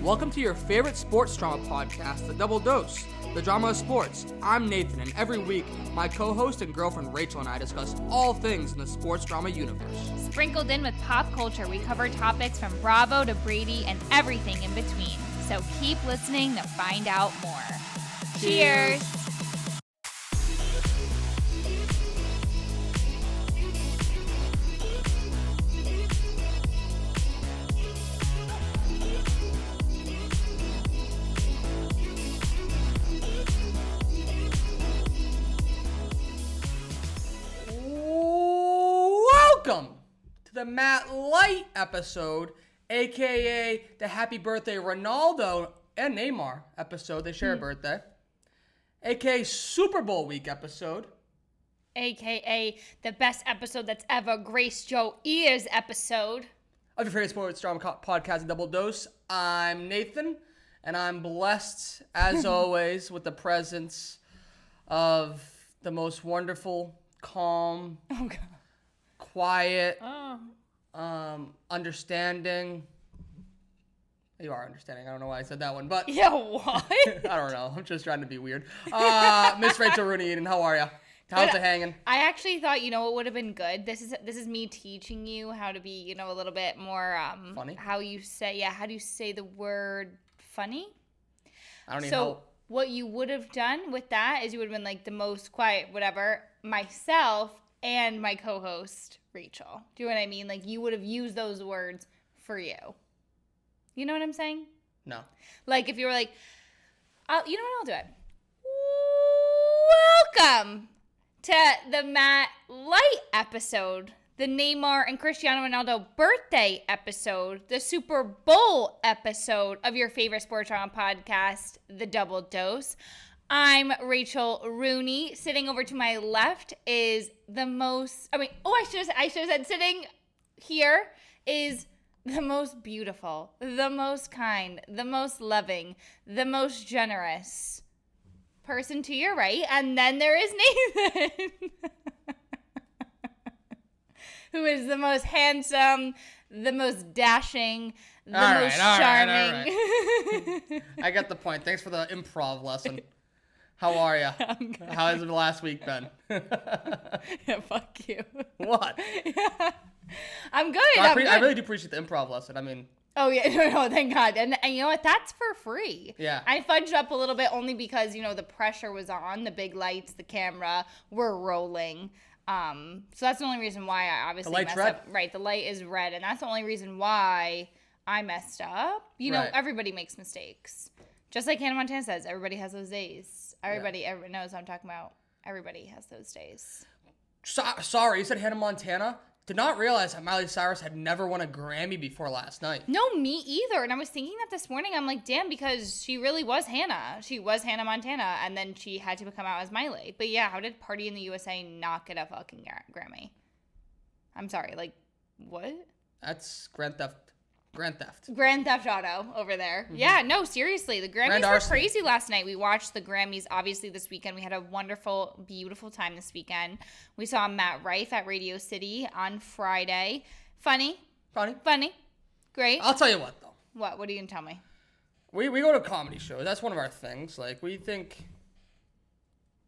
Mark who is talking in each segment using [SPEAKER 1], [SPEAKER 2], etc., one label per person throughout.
[SPEAKER 1] Welcome to your favorite sports drama podcast, The Double Dose, the drama of sports. I'm Nathan, and every week, my co-host and girlfriend Rachel and I discuss all things in the sports drama universe.
[SPEAKER 2] Sprinkled in with pop culture, we cover topics from Bravo to Brady and everything in between. So keep listening to find out more. Cheers!
[SPEAKER 1] Welcome to the Matt Light episode, aka the Happy Birthday Ronaldo and Neymar episode. They share a birthday. Aka Super Bowl week episode.
[SPEAKER 2] AKA the best episode that's ever graced your ears episode.
[SPEAKER 1] Of your favorite sports drama podcast, Double Dose. I'm Nathan, and I'm blessed, as always, with the presence of the most wonderful, calm, quiet, understanding. You are understanding. I don't know why I said that one, but
[SPEAKER 2] Yeah, what?
[SPEAKER 1] I don't know. I'm just trying to be weird. Miss Rachel Rooney Eden, how are you? How's it hanging?
[SPEAKER 2] I actually thought, what would have been good? This is me teaching you how to be, a little bit more
[SPEAKER 1] funny.
[SPEAKER 2] How do you say the word funny?
[SPEAKER 1] I don't even
[SPEAKER 2] So
[SPEAKER 1] know.
[SPEAKER 2] what you would have done with that is you would have been like the most quiet, whatever, myself and my co-host Rachel. Do you know what I mean? Like you would have used those words for you. You know what I'm saying?
[SPEAKER 1] No.
[SPEAKER 2] Like if you were like, I'll do it. Welcome to the Matt Light episode, the Neymar and Cristiano Ronaldo birthday episode, the Super Bowl episode of your favorite sports drama podcast, The Double Dose. I'm Rachel Rooney. Sitting over to my left is I should have said sitting here is the most beautiful, the most kind, the most loving, the most generous person to your right. And then there is Nathan, who is the most handsome, the most dashing, the most charming.
[SPEAKER 1] All right. I got the point. Thanks for the improv lesson. How are you?
[SPEAKER 2] I'm good.
[SPEAKER 1] How has the last week been?
[SPEAKER 2] Yeah, fuck you.
[SPEAKER 1] What?
[SPEAKER 2] Yeah. I'm good.
[SPEAKER 1] I
[SPEAKER 2] I'm good.
[SPEAKER 1] really do appreciate the improv lesson. I mean,
[SPEAKER 2] oh, yeah. No, thank God. And you know what? That's for free.
[SPEAKER 1] Yeah.
[SPEAKER 2] I fudged up a little bit only because, the pressure was on, the big lights, the camera were rolling. So that's the only reason why I obviously
[SPEAKER 1] The light's
[SPEAKER 2] messed
[SPEAKER 1] red.
[SPEAKER 2] up. Right, the light is red, and that's the only reason why I messed up.
[SPEAKER 1] Right.
[SPEAKER 2] Everybody makes mistakes. Just like Hannah Montana says, everybody has those days. Everybody knows what I'm talking about. Everybody has those days.
[SPEAKER 1] Sorry, you said Hannah Montana? Did not realize that Miley Cyrus had never won a Grammy before last night.
[SPEAKER 2] No, me either. And I was thinking that this morning. I'm like, damn, because she really was Hannah. She was Hannah Montana, and then she had to come out as Miley. But yeah, how did Party in the USA not get a fucking Grammy? I'm sorry, like, what?
[SPEAKER 1] That's Grand Theft.
[SPEAKER 2] Grand Theft Auto over there. Mm-hmm. Yeah, no, seriously. The Grammys were crazy last night. We watched the Grammys, obviously, this weekend. We had a wonderful, beautiful time this weekend. We saw Matt Rife at Radio City on Friday. Funny. Great.
[SPEAKER 1] I'll tell you what, though.
[SPEAKER 2] What are you going to tell me?
[SPEAKER 1] We go to comedy shows. That's one of our things. Like, we think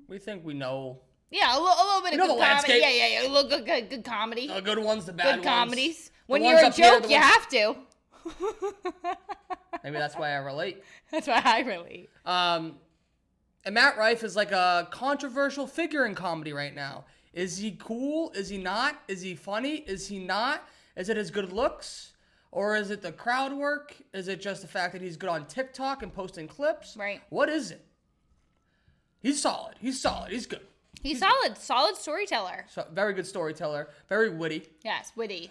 [SPEAKER 1] we know.
[SPEAKER 2] Yeah, a little bit of good comedy. Yeah. A little good comedy.
[SPEAKER 1] The good ones, the bad ones.
[SPEAKER 2] Good comedies. When
[SPEAKER 1] The
[SPEAKER 2] you're
[SPEAKER 1] ones
[SPEAKER 2] a
[SPEAKER 1] up here,
[SPEAKER 2] joke, you have to.
[SPEAKER 1] Maybe that's why I relate.
[SPEAKER 2] That's why I relate.
[SPEAKER 1] And Matt Rife is like a controversial figure in comedy right now. Is he cool? Is he not? Is he funny? Is he not? Is it his good looks? Or is it the crowd work? Is it just the fact that he's good on TikTok and posting clips?
[SPEAKER 2] Right.
[SPEAKER 1] What is it? He's solid. He's good.
[SPEAKER 2] He's solid. Solid storyteller.
[SPEAKER 1] So, very good storyteller. Very witty.
[SPEAKER 2] Yes, witty.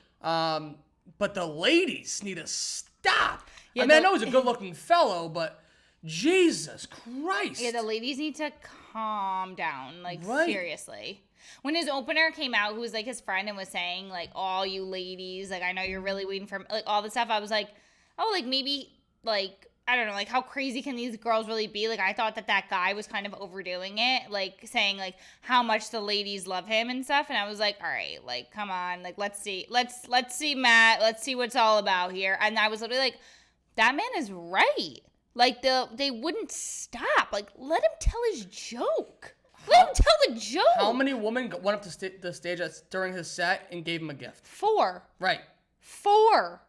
[SPEAKER 1] But the ladies need to stop.
[SPEAKER 2] Yeah,
[SPEAKER 1] I know he's a good-looking fellow, but Jesus Christ.
[SPEAKER 2] Yeah, the ladies need to calm down. Like,
[SPEAKER 1] Right.
[SPEAKER 2] Seriously. When his opener came out, who was, like, his friend and was saying, like, all you ladies, like, I know you're really waiting for, like, all the stuff, I was like, oh, like, maybe, like, I don't know, like, how crazy can these girls really be? Like, I thought that guy was kind of overdoing it, like, saying, like, how much the ladies love him and stuff, and I was like, all right, like, come on, like, let's see Matt, let's see what's all about here, and I was literally like, That man is right. Like, they wouldn't stop. Like, let him tell his joke. Let him tell the joke.
[SPEAKER 1] How many women went up to the stage during his set and gave him a gift?
[SPEAKER 2] 4.
[SPEAKER 1] Right.
[SPEAKER 2] 4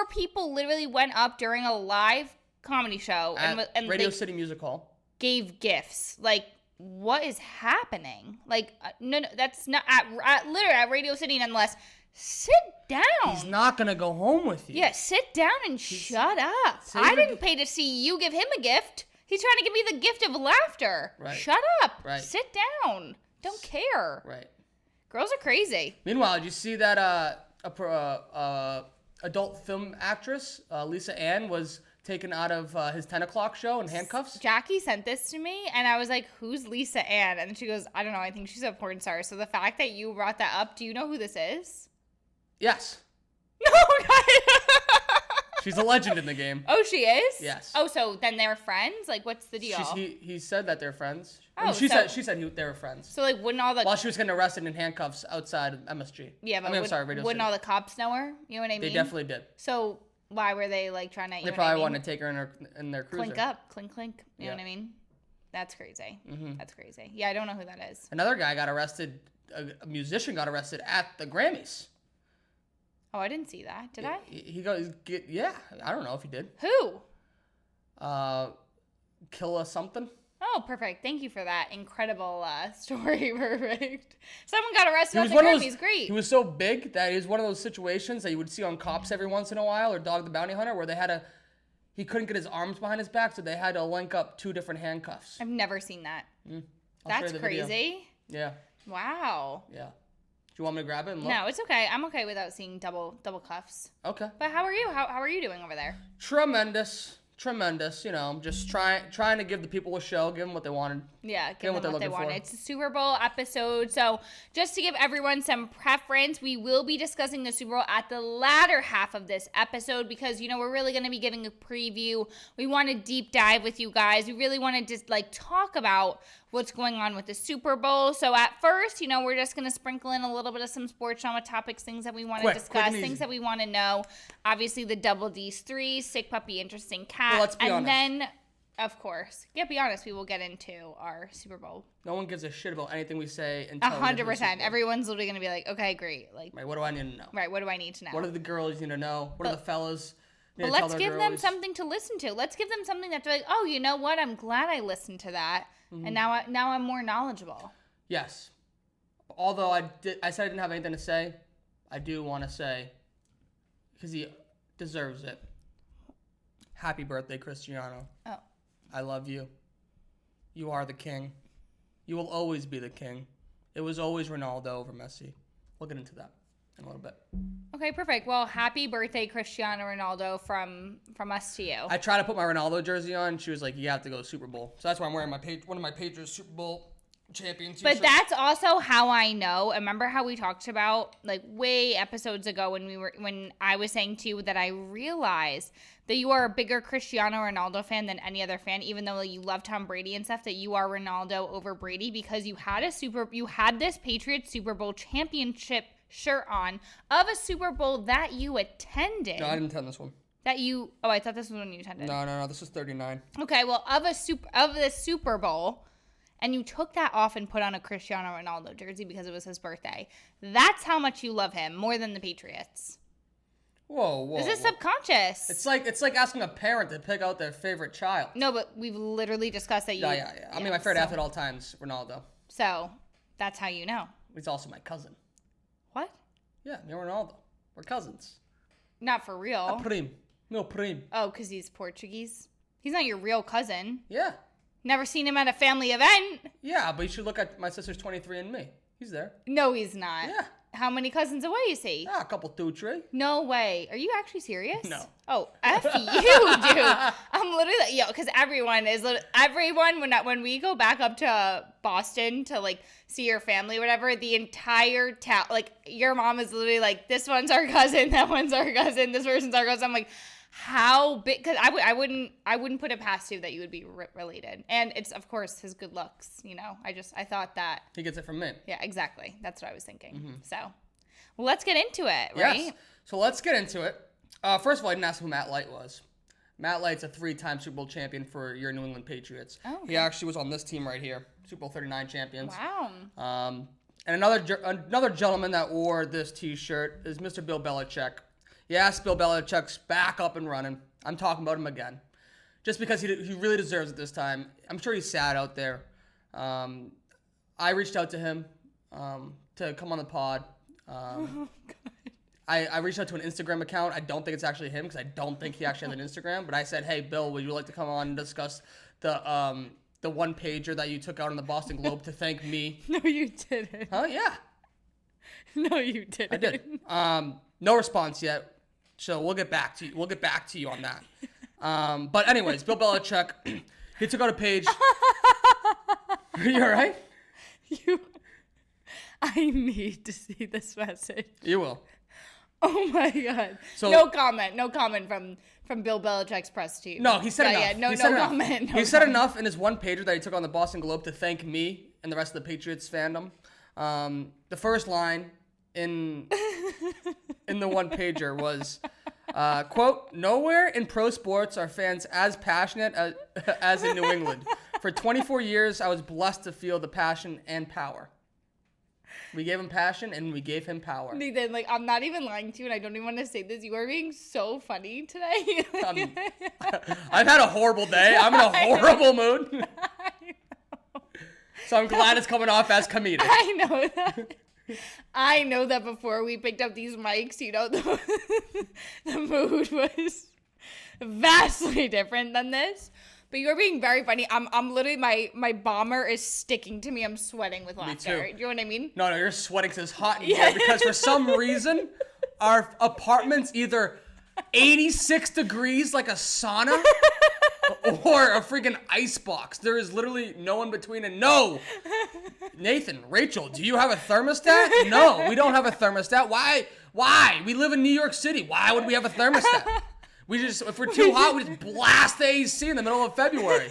[SPEAKER 2] people literally went up during a live comedy show and
[SPEAKER 1] Radio City Music Hall.
[SPEAKER 2] Gave gifts. Like, what is happening? Like, no, that's not literally at Radio City nonetheless. Sit down.
[SPEAKER 1] He's not gonna go home with you.
[SPEAKER 2] Yeah, sit down and shut up. I didn't pay to see you give him a gift. He's trying to give me the gift of laughter.
[SPEAKER 1] Right.
[SPEAKER 2] Shut up.
[SPEAKER 1] Right.
[SPEAKER 2] Sit down. Don't care.
[SPEAKER 1] Right.
[SPEAKER 2] Girls are crazy.
[SPEAKER 1] Meanwhile, did you see that adult film actress Lisa Ann was taken out of his 10 o'clock show in handcuffs?
[SPEAKER 2] Jackie sent this to me, and I was like, who's Lisa Ann? And she goes, I don't know. I think she's a porn star. So the fact that you brought that up, do you know who this is?
[SPEAKER 1] Yes.
[SPEAKER 2] No, God.
[SPEAKER 1] She's a legend in the game.
[SPEAKER 2] Oh, she is?
[SPEAKER 1] Yes.
[SPEAKER 2] Oh, so then they're friends? Like, what's the deal?
[SPEAKER 1] He said that they're friends.
[SPEAKER 2] Oh,
[SPEAKER 1] she said they were friends.
[SPEAKER 2] So, like, wouldn't all the...
[SPEAKER 1] While she was getting arrested in handcuffs outside of MSG.
[SPEAKER 2] Yeah, but
[SPEAKER 1] Radio
[SPEAKER 2] wouldn't
[SPEAKER 1] City.
[SPEAKER 2] all the cops know her? You know what I mean?
[SPEAKER 1] They definitely did.
[SPEAKER 2] So why were they, like, trying to...
[SPEAKER 1] They probably wanted to take her in their cruiser.
[SPEAKER 2] Clink up. Clink, clink. You know what I mean? That's crazy. Mm-hmm. That's crazy. Yeah, I don't know who that is.
[SPEAKER 1] Another guy got arrested. A musician got arrested at the Grammys.
[SPEAKER 2] Oh, I didn't see that. Did I?
[SPEAKER 1] He goes, yeah. I don't know if he did.
[SPEAKER 2] Who?
[SPEAKER 1] Killa something.
[SPEAKER 2] Oh, perfect. Thank you for that incredible story. Perfect. Someone got arrested at the Grammys. Great.
[SPEAKER 1] He was so big that he was one of those situations that you would see on Cops every once in a while, or Dog the Bounty Hunter, where he couldn't get his arms behind his back, so they had to link up 2 different handcuffs.
[SPEAKER 2] I've never seen that.
[SPEAKER 1] That's
[SPEAKER 2] crazy.
[SPEAKER 1] Yeah.
[SPEAKER 2] Wow.
[SPEAKER 1] Yeah. Do you want me to grab it and look?
[SPEAKER 2] No, it's okay. I'm okay without seeing double cuffs.
[SPEAKER 1] Okay.
[SPEAKER 2] But how are you? How are you doing over there?
[SPEAKER 1] Tremendous. You know, just trying to give the people a show, give them what they wanted.
[SPEAKER 2] Yeah, give them what they wanted.
[SPEAKER 1] For.
[SPEAKER 2] It's a Super Bowl episode. So just to give everyone some preference, we will be discussing the Super Bowl at the latter half of this episode because, you know, we're really going to be giving a preview. We want to deep dive with you guys. We really want to just, like, talk about what's going on with the Super Bowl. So at first, you know, we're just going to sprinkle in a little bit of some sports drama topics, things that we want to discuss, things that we want to know. Obviously, the Double D's 3, Sick Puppy, Interesting Cat.
[SPEAKER 1] Well, let's be honest.
[SPEAKER 2] Then, of course, be honest, we will get into our Super Bowl.
[SPEAKER 1] No one gives a shit about anything we say until
[SPEAKER 2] 100%. Everyone's literally going to be like, okay, great. Like,
[SPEAKER 1] right, what do I need to know?
[SPEAKER 2] Right, what do I need to know?
[SPEAKER 1] What do the girls need to know? What do the fellas need to
[SPEAKER 2] tell their
[SPEAKER 1] girlies?
[SPEAKER 2] But let's give them something to listen to. Let's give them something that's like, oh, you know what? I'm glad I listened to that. And now I'm more knowledgeable.
[SPEAKER 1] Yes. Although I said I didn't have anything to say, I do want to say, because he deserves it. Happy birthday, Cristiano.
[SPEAKER 2] Oh.
[SPEAKER 1] I love you. You are the king. You will always be the king. It was always Ronaldo over Messi. We'll get into that in a little bit.
[SPEAKER 2] Okay, perfect. Well, happy birthday, Cristiano Ronaldo, from us to you.
[SPEAKER 1] I tried to put my Ronaldo jersey on. She was like, you have to go Super Bowl. So that's why I'm wearing one of my Patriots Super Bowl champion t-shirts.
[SPEAKER 2] But that's also how I know. Remember how we talked about, like, way episodes ago when I was saying to you that I realized that you are a bigger Cristiano Ronaldo fan than any other fan, even though you love Tom Brady and stuff, that you are Ronaldo over Brady because you had this Patriots Super Bowl championship shirt on of a Super Bowl that you attended.
[SPEAKER 1] No, I didn't attend this one.
[SPEAKER 2] I thought this was when you attended.
[SPEAKER 1] No, this was 39.
[SPEAKER 2] Okay, well, of the Super Bowl, and you took that off and put on a Cristiano Ronaldo jersey because it was his birthday. That's how much you love him, more than the Patriots.
[SPEAKER 1] Whoa.
[SPEAKER 2] This is subconscious.
[SPEAKER 1] It's like asking a parent to pick out their favorite child.
[SPEAKER 2] No, but we've literally discussed that you...
[SPEAKER 1] Yeah. I mean, my favorite athlete at all times, Ronaldo.
[SPEAKER 2] So, that's how you know.
[SPEAKER 1] He's also my cousin.
[SPEAKER 2] What?
[SPEAKER 1] Yeah, me and Ronaldo. We're cousins.
[SPEAKER 2] Not for real.
[SPEAKER 1] Meu primo.
[SPEAKER 2] Oh, because he's Portuguese? He's not your real cousin.
[SPEAKER 1] Yeah.
[SPEAKER 2] Never seen him at a family event.
[SPEAKER 1] Yeah, but you should look at my sister's 23andMe. He's there.
[SPEAKER 2] No, he's not.
[SPEAKER 1] Yeah.
[SPEAKER 2] How many cousins away is he?
[SPEAKER 1] Ah, a couple, 2, 3.
[SPEAKER 2] No way. Are you actually serious?
[SPEAKER 1] No.
[SPEAKER 2] Oh, F you, dude. I'm literally, because everyone, when we go back up to Boston to, like, see your family or whatever, the entire town, like, your mom is literally like, this one's our cousin, that one's our cousin, this person's our cousin. I'm like, how big? Because I wouldn't put it past you that you would be related. And it's, of course, his good looks, you know. I thought that.
[SPEAKER 1] He gets it from me.
[SPEAKER 2] Yeah, exactly. That's what I was thinking. Mm-hmm. So, well, let's get into it, right?
[SPEAKER 1] Yes. So let's get into it. First of all, I didn't ask who Matt Light was. Matt Light's a 3-time Super Bowl champion for your New England Patriots.
[SPEAKER 2] Oh, okay.
[SPEAKER 1] He actually was on this team right here, Super Bowl 39 champions.
[SPEAKER 2] Wow.
[SPEAKER 1] And another gentleman that wore this T-shirt is Mr. Bill Belichick. Yes, Bill Belichick's back up and running. I'm talking about him again. Just because he really deserves it this time. I'm sure he's sad out there. I reached out to him to come on the pod.
[SPEAKER 2] Oh, God.
[SPEAKER 1] I reached out to an Instagram account. I don't think it's actually him because I don't think he actually has an Instagram. But I said, hey, Bill, would you like to come on and discuss the one pager that you took out on the Boston Globe to thank me?
[SPEAKER 2] No, you didn't.
[SPEAKER 1] Huh? Yeah.
[SPEAKER 2] No, you didn't.
[SPEAKER 1] I did. No response yet. So we'll get back to you. We'll get back to you on that. But anyways, Bill Belichick, he took out a page. Are you all right?
[SPEAKER 2] I need to see this message.
[SPEAKER 1] You will.
[SPEAKER 2] Oh my God.
[SPEAKER 1] So,
[SPEAKER 2] no comment from Bill Belichick's press team.
[SPEAKER 1] No, he said enough.
[SPEAKER 2] Yeah, no
[SPEAKER 1] he said
[SPEAKER 2] comment.
[SPEAKER 1] Enough. He said enough in his one pager that he took on the Boston Globe to thank me and the rest of the Patriots fandom. The first line in the one pager was, quote, nowhere in pro sports are fans as passionate as in New England. For 24 years, I was blessed to feel the passion and power. We gave him passion and we gave him power.
[SPEAKER 2] Nathan, like, I'm not even lying to you, and I don't even want to say this. You are being so funny today.
[SPEAKER 1] I've had a horrible day. I'm in a horrible mood. So I'm glad it's coming off as comedic.
[SPEAKER 2] I know that. I know that before we picked up these mics, you know, the mood was vastly different than this. But you're being very funny. I'm literally, my bomber is sticking to me. I'm sweating with laughter.
[SPEAKER 1] Me too.
[SPEAKER 2] Do you know what I mean?
[SPEAKER 1] No, you're sweating because it's hot in here because for some reason, our apartment's either 86 degrees like a sauna or a freaking ice box. There is literally no in between. And no, Nathan, Rachel, do you have a thermostat? No, we don't have a thermostat. Why? We live in New York City. Why would we have a thermostat? We just, if we're too hot, we just blast the AC in the middle of February.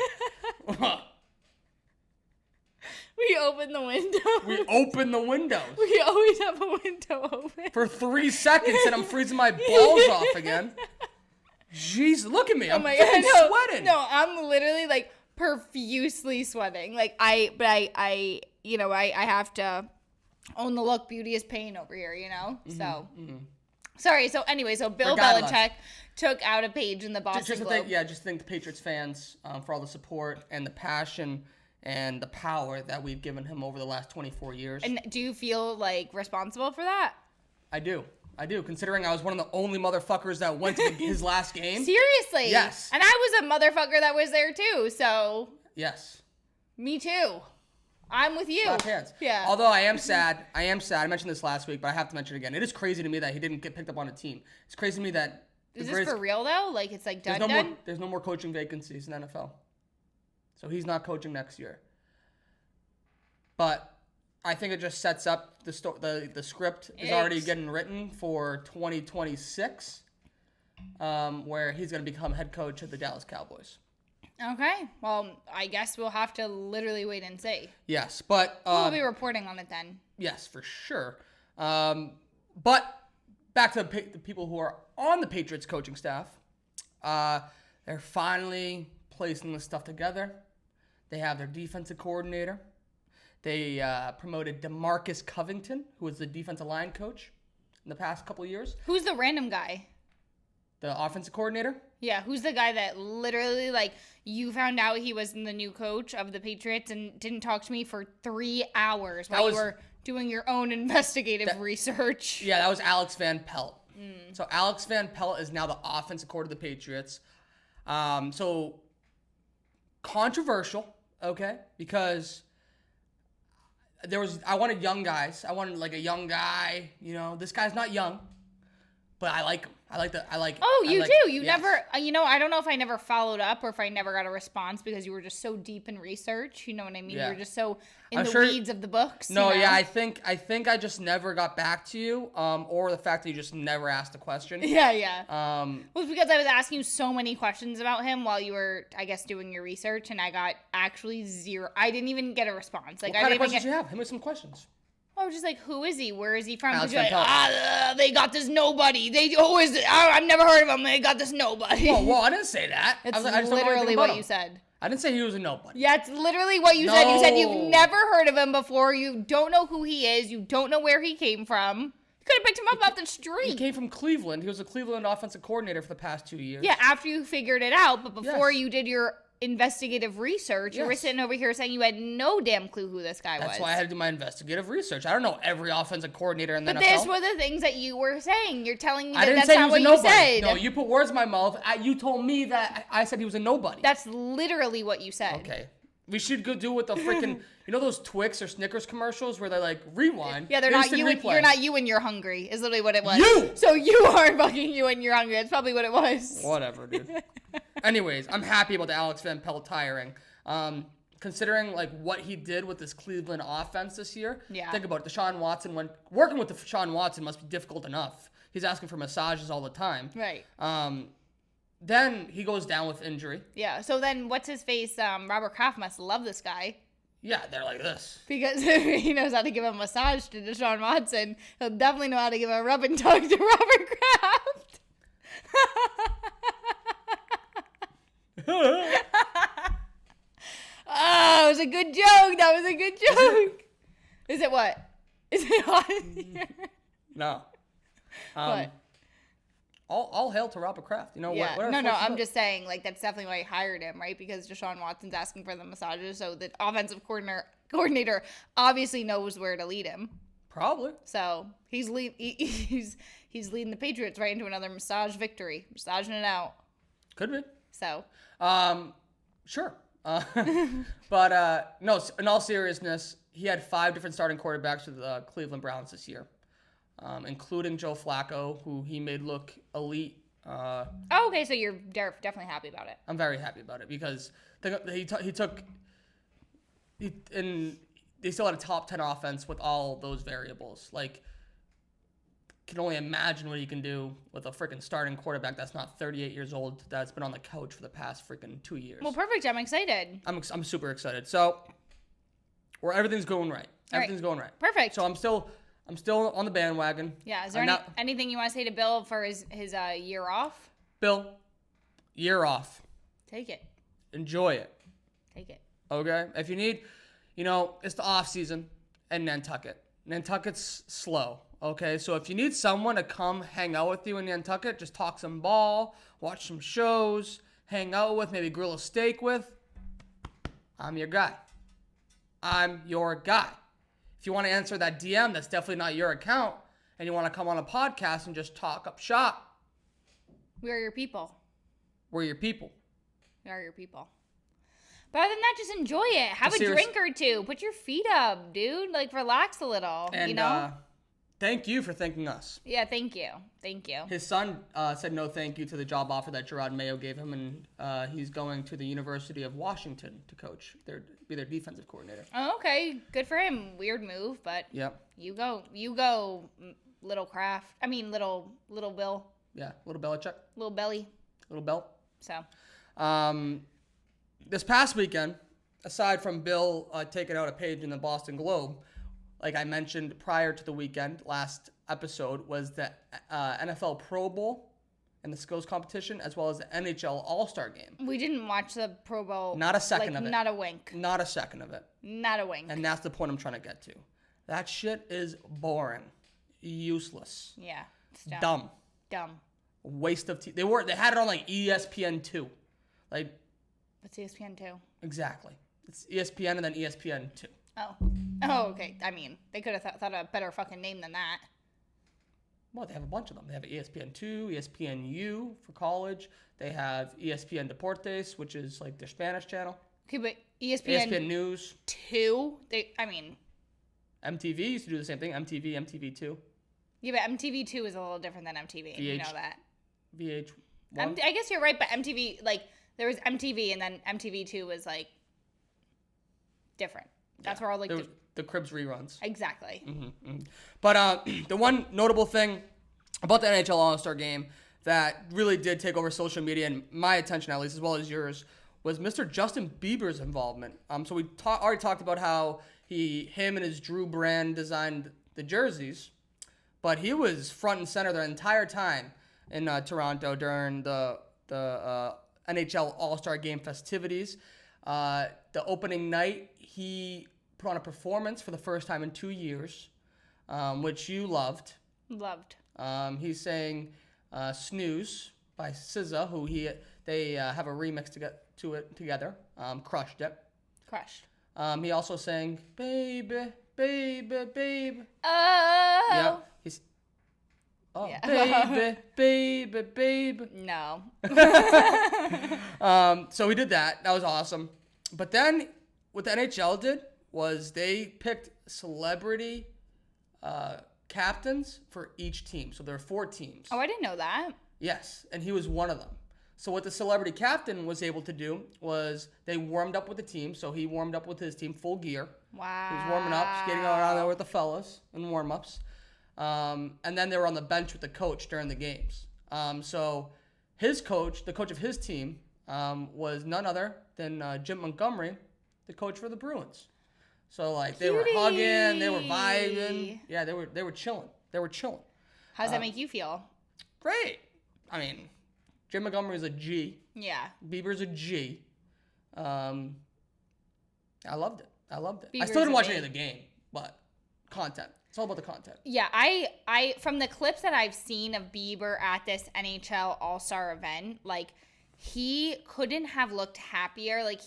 [SPEAKER 2] We open the window.
[SPEAKER 1] We open the windows.
[SPEAKER 2] We always have a window open.
[SPEAKER 1] For 3 seconds and I'm freezing my balls off again. Jeez, look at me. I'm sweating.
[SPEAKER 2] No, I'm literally like profusely sweating. Like I have to own the look. Beauty is pain over here, you know?
[SPEAKER 1] Mm-hmm,
[SPEAKER 2] so, sorry. So anyway, so Bill Belichick took out a page in the Boston Globe.
[SPEAKER 1] Just thank the Patriots fans for all the support and the passion and the power that we've given him over the last 24 years.
[SPEAKER 2] And do you feel like responsible for that?
[SPEAKER 1] I do, considering I was one of the only motherfuckers that went to his last game.
[SPEAKER 2] Seriously?
[SPEAKER 1] Yes.
[SPEAKER 2] And I was a motherfucker that was there too, so.
[SPEAKER 1] Yes.
[SPEAKER 2] Me too. I'm with you.
[SPEAKER 1] Slap hands.
[SPEAKER 2] Yeah.
[SPEAKER 1] Although I am sad. I mentioned this last week, but I have to mention it again. It is crazy to me that he didn't get picked up on a team. It's crazy to me that.
[SPEAKER 2] Is this for real though? Like it's like done?
[SPEAKER 1] There's no more coaching vacancies in NFL. So he's not coaching next year. But I think it just sets up the script is already getting written for 2026, where he's going to become head coach of the Dallas Cowboys.
[SPEAKER 2] Okay. Well, I guess we'll have to literally wait and see.
[SPEAKER 1] Yes, but
[SPEAKER 2] we'll be reporting on it then.
[SPEAKER 1] Yes, for sure. But back to the people who are on the Patriots coaching staff. They're finally placing this stuff together. They have their defensive coordinator. They promoted DeMarcus Covington, who was the defensive line coach in the past couple of years.
[SPEAKER 2] Who's the random guy?
[SPEAKER 1] The offensive coordinator?
[SPEAKER 2] Yeah, who's the guy that literally, like, you found out he was the new coach of the Patriots and didn't talk to me for 3 hours while you were doing your own investigative research?
[SPEAKER 1] Yeah, that was Alex Van Pelt. So Alex Van Pelt is now the offensive coordinator of the Patriots. So controversial, okay, because I wanted young guys. I wanted like a young guy. You know, this guy's not young, but I like him.
[SPEAKER 2] Oh, you do? You
[SPEAKER 1] yes.
[SPEAKER 2] never, I don't know if I never followed up or if I never got a response because you were just so deep in research. You know what I mean?
[SPEAKER 1] Yeah.
[SPEAKER 2] You were just so in the weeds of the books.
[SPEAKER 1] No,
[SPEAKER 2] you know?
[SPEAKER 1] yeah, I think I just never got back to you, or the fact that you just never asked a question.
[SPEAKER 2] Yeah. Well, it's because I was asking you so many questions about him while you were, I guess, doing your research, and I got actually zero. I didn't even get a response.
[SPEAKER 1] Like, what kind of questions do you have? Hit me with some questions.
[SPEAKER 2] Oh, was just like, who is he? Where is he from?
[SPEAKER 1] Alex
[SPEAKER 2] Because you're
[SPEAKER 1] Van
[SPEAKER 2] like,
[SPEAKER 1] Pelt.
[SPEAKER 2] they got this nobody. Who is it? I've never heard of him. They got this nobody.
[SPEAKER 1] Whoa, I didn't say that.
[SPEAKER 2] It's
[SPEAKER 1] I just don't know anything
[SPEAKER 2] literally
[SPEAKER 1] about
[SPEAKER 2] what
[SPEAKER 1] him.
[SPEAKER 2] you said.
[SPEAKER 1] I didn't say he was a nobody.
[SPEAKER 2] Yeah, it's literally what you said. You said you've
[SPEAKER 1] No.
[SPEAKER 2] never heard of him before. You don't know who he is. You don't know where he came from. You could have picked him up off the
[SPEAKER 1] He
[SPEAKER 2] street.
[SPEAKER 1] came from Cleveland. He was a Cleveland offensive coordinator for the past 2 years.
[SPEAKER 2] Yeah, after you figured it out, but before
[SPEAKER 1] Yes.
[SPEAKER 2] you did your investigative research, you were
[SPEAKER 1] Yes.
[SPEAKER 2] sitting over here saying you had no damn clue who this guy was.
[SPEAKER 1] That's why I had to do my investigative research. I don't know every offensive coordinator in the
[SPEAKER 2] But
[SPEAKER 1] NFL.
[SPEAKER 2] these were the things that you were saying. You're telling me
[SPEAKER 1] I
[SPEAKER 2] that
[SPEAKER 1] didn't
[SPEAKER 2] that's
[SPEAKER 1] say he
[SPEAKER 2] not
[SPEAKER 1] was
[SPEAKER 2] what
[SPEAKER 1] a
[SPEAKER 2] you
[SPEAKER 1] nobody.
[SPEAKER 2] said.
[SPEAKER 1] No, you put words in my mouth. You told me that I said he was a nobody.
[SPEAKER 2] That's literally what you said.
[SPEAKER 1] Okay. We should go do with the freaking, you know those Twix or Snickers commercials where they like rewind?
[SPEAKER 2] Yeah, they're not
[SPEAKER 1] instant
[SPEAKER 2] you.
[SPEAKER 1] replay.
[SPEAKER 2] You're not you and you're hungry. Is literally what it was.
[SPEAKER 1] You!
[SPEAKER 2] So you are fucking you and you're hungry. That's probably what it was.
[SPEAKER 1] Whatever, dude. Anyways, I'm happy about the Alex Van Pelt hiring. Considering like what he did with this Cleveland offense this year.
[SPEAKER 2] Yeah.
[SPEAKER 1] Think about it. Deshaun Watson, when working with Deshaun Watson must be difficult enough. He's asking for massages all the time.
[SPEAKER 2] Right.
[SPEAKER 1] Then he goes down with injury.
[SPEAKER 2] Yeah. So then, what's his face? Robert Kraft must love this guy
[SPEAKER 1] Yeah, they're like this.
[SPEAKER 2] because he knows how to give a massage to Deshaun Watson. He'll definitely know how to give a rub and tug to Robert Kraft. Oh, it was a good joke. That was a good joke. Is it what? Is it hot in here?
[SPEAKER 1] No.
[SPEAKER 2] What?
[SPEAKER 1] All hail to Robert Kraft. You know
[SPEAKER 2] Yeah.
[SPEAKER 1] what?
[SPEAKER 2] No. I'm just saying, like, that's definitely why he hired him, right? Because Deshaun Watson's asking for the massages, so the offensive coordinator obviously knows where to lead him.
[SPEAKER 1] Probably.
[SPEAKER 2] So he's leading the Patriots right into another massage victory, massaging it out.
[SPEAKER 1] Could be.
[SPEAKER 2] So
[SPEAKER 1] Sure. But no, in all seriousness, he had 5 different starting quarterbacks for the Cleveland Browns this year, including Joe Flacco, who he made look elite.
[SPEAKER 2] oh, okay, so you're definitely happy about it.
[SPEAKER 1] I'm very happy about it because they still had a top 10 offense with all those variables. Like, can only imagine what he can do with a freaking starting quarterback that's not 38 years old, that's been on the couch for the past freaking 2 years.
[SPEAKER 2] Well, perfect. I'm excited.
[SPEAKER 1] I'm super excited. So, everything's going right. Everything's going right.
[SPEAKER 2] Perfect.
[SPEAKER 1] So I'm still on the bandwagon.
[SPEAKER 2] Yeah. Is there anything you want to say to Bill for his year off?
[SPEAKER 1] Bill, year off.
[SPEAKER 2] Take it.
[SPEAKER 1] Enjoy it.
[SPEAKER 2] Take it.
[SPEAKER 1] Okay? If you need, it's the off season in Nantucket. Nantucket's slow. Okay? So if you need someone to come hang out with you in Nantucket, just talk some ball, watch some shows, hang out with, maybe grill a steak with, I'm your guy. I'm your guy. If you want to answer that DM, that's definitely not your account, and you want to come on a podcast and just talk up shop,
[SPEAKER 2] We are your people.
[SPEAKER 1] we're your people.
[SPEAKER 2] We are your people. But other than that, just enjoy it. Have a
[SPEAKER 1] Serious-
[SPEAKER 2] drink or two. Put your feet up, dude. Like, relax a little,
[SPEAKER 1] And thank you for thanking us.
[SPEAKER 2] Yeah, thank you. Thank you.
[SPEAKER 1] His son said no thank you to the job offer that Gerard Mayo gave him, and he's going to the University of Washington to coach, be their defensive coordinator.
[SPEAKER 2] Oh, okay. Good for him. Weird move, but
[SPEAKER 1] Yep.
[SPEAKER 2] you go, little Kraft. I mean, little Bill.
[SPEAKER 1] Yeah, little Belichick,
[SPEAKER 2] Little Belly.
[SPEAKER 1] little belt.
[SPEAKER 2] So,
[SPEAKER 1] This past weekend, aside from Bill taking out a page in the Boston Globe, like I mentioned prior to the weekend, last episode, was the NFL Pro Bowl and the skills competition, as well as the NHL All-Star Game.
[SPEAKER 2] we didn't watch the Pro Bowl.
[SPEAKER 1] Not a second of it.
[SPEAKER 2] Not a wink.
[SPEAKER 1] Not a second of it.
[SPEAKER 2] Not a wink.
[SPEAKER 1] And that's the point I'm trying to get to. That shit is boring. Useless.
[SPEAKER 2] Yeah. It's dumb.
[SPEAKER 1] Dumb.
[SPEAKER 2] Dumb.
[SPEAKER 1] Waste of they had it on like ESPN2. Like,
[SPEAKER 2] What's ESPN 2?
[SPEAKER 1] exactly. It's ESPN and then ESPN2.
[SPEAKER 2] Oh, okay. I mean, they could have thought of a better fucking name than that.
[SPEAKER 1] Well, they have a bunch of them. They have ESPN2, ESPNU for college. They have ESPN Deportes, which is like their Spanish channel.
[SPEAKER 2] Okay, but ESPN
[SPEAKER 1] ESPN News.
[SPEAKER 2] 2,
[SPEAKER 1] MTV used to do the same thing. MTV2.
[SPEAKER 2] yeah, but MTV 2 is a little different than MTV. You know that.
[SPEAKER 1] VH1.
[SPEAKER 2] I guess you're right, but MTV, like, there was MTV and then MTV 2 was, like, different. That's where all, like,
[SPEAKER 1] the Cribs reruns.
[SPEAKER 2] exactly.
[SPEAKER 1] But the one notable thing about the NHL All-Star Game that really did take over social media and my attention, at least, as well as yours, was Mr. Justin Bieber's involvement. So we already talked about how Him and his Drew brand designed the jerseys, but he was front and center the entire time in Toronto during the NHL All-Star Game festivities. The opening night, he put on a performance for the first time in 2 years, which you loved.
[SPEAKER 2] Loved.
[SPEAKER 1] He sang "Snooze" by SZA, who they have a remix to it together. Crushed it.
[SPEAKER 2] Crushed.
[SPEAKER 1] He also sang "Baby, Baby, Baby."
[SPEAKER 2] Oh.
[SPEAKER 1] Yeah. Baby, baby, baby.
[SPEAKER 2] No.
[SPEAKER 1] So he did that. That was awesome. But then what the NHL did was they picked celebrity captains for each team. So there are 4 teams.
[SPEAKER 2] Oh, I didn't know that.
[SPEAKER 1] Yes, and he was one of them. So what the celebrity captain was able to do was they warmed up with the team. So he warmed up with his team full gear.
[SPEAKER 2] Wow.
[SPEAKER 1] He was warming up, skating around there with the fellas in warm-ups. And then they were on the bench with the coach during the games. So his coach, the coach of his team, was none other than Jim Montgomery, the coach for the Bruins. So like they were hugging, they were vibing. Yeah, they were chilling. They were chilling.
[SPEAKER 2] How does that make you feel?
[SPEAKER 1] Great. I mean, Jim Montgomery's a G.
[SPEAKER 2] Yeah.
[SPEAKER 1] Bieber's a G. I loved it. I
[SPEAKER 2] Bieber's
[SPEAKER 1] still didn't watch
[SPEAKER 2] a
[SPEAKER 1] any of
[SPEAKER 2] B.
[SPEAKER 1] the game, but content. It's all about the content.
[SPEAKER 2] Yeah, I from the clips that I've seen of Bieber at this NHL All-Star event, like he couldn't have looked happier. Like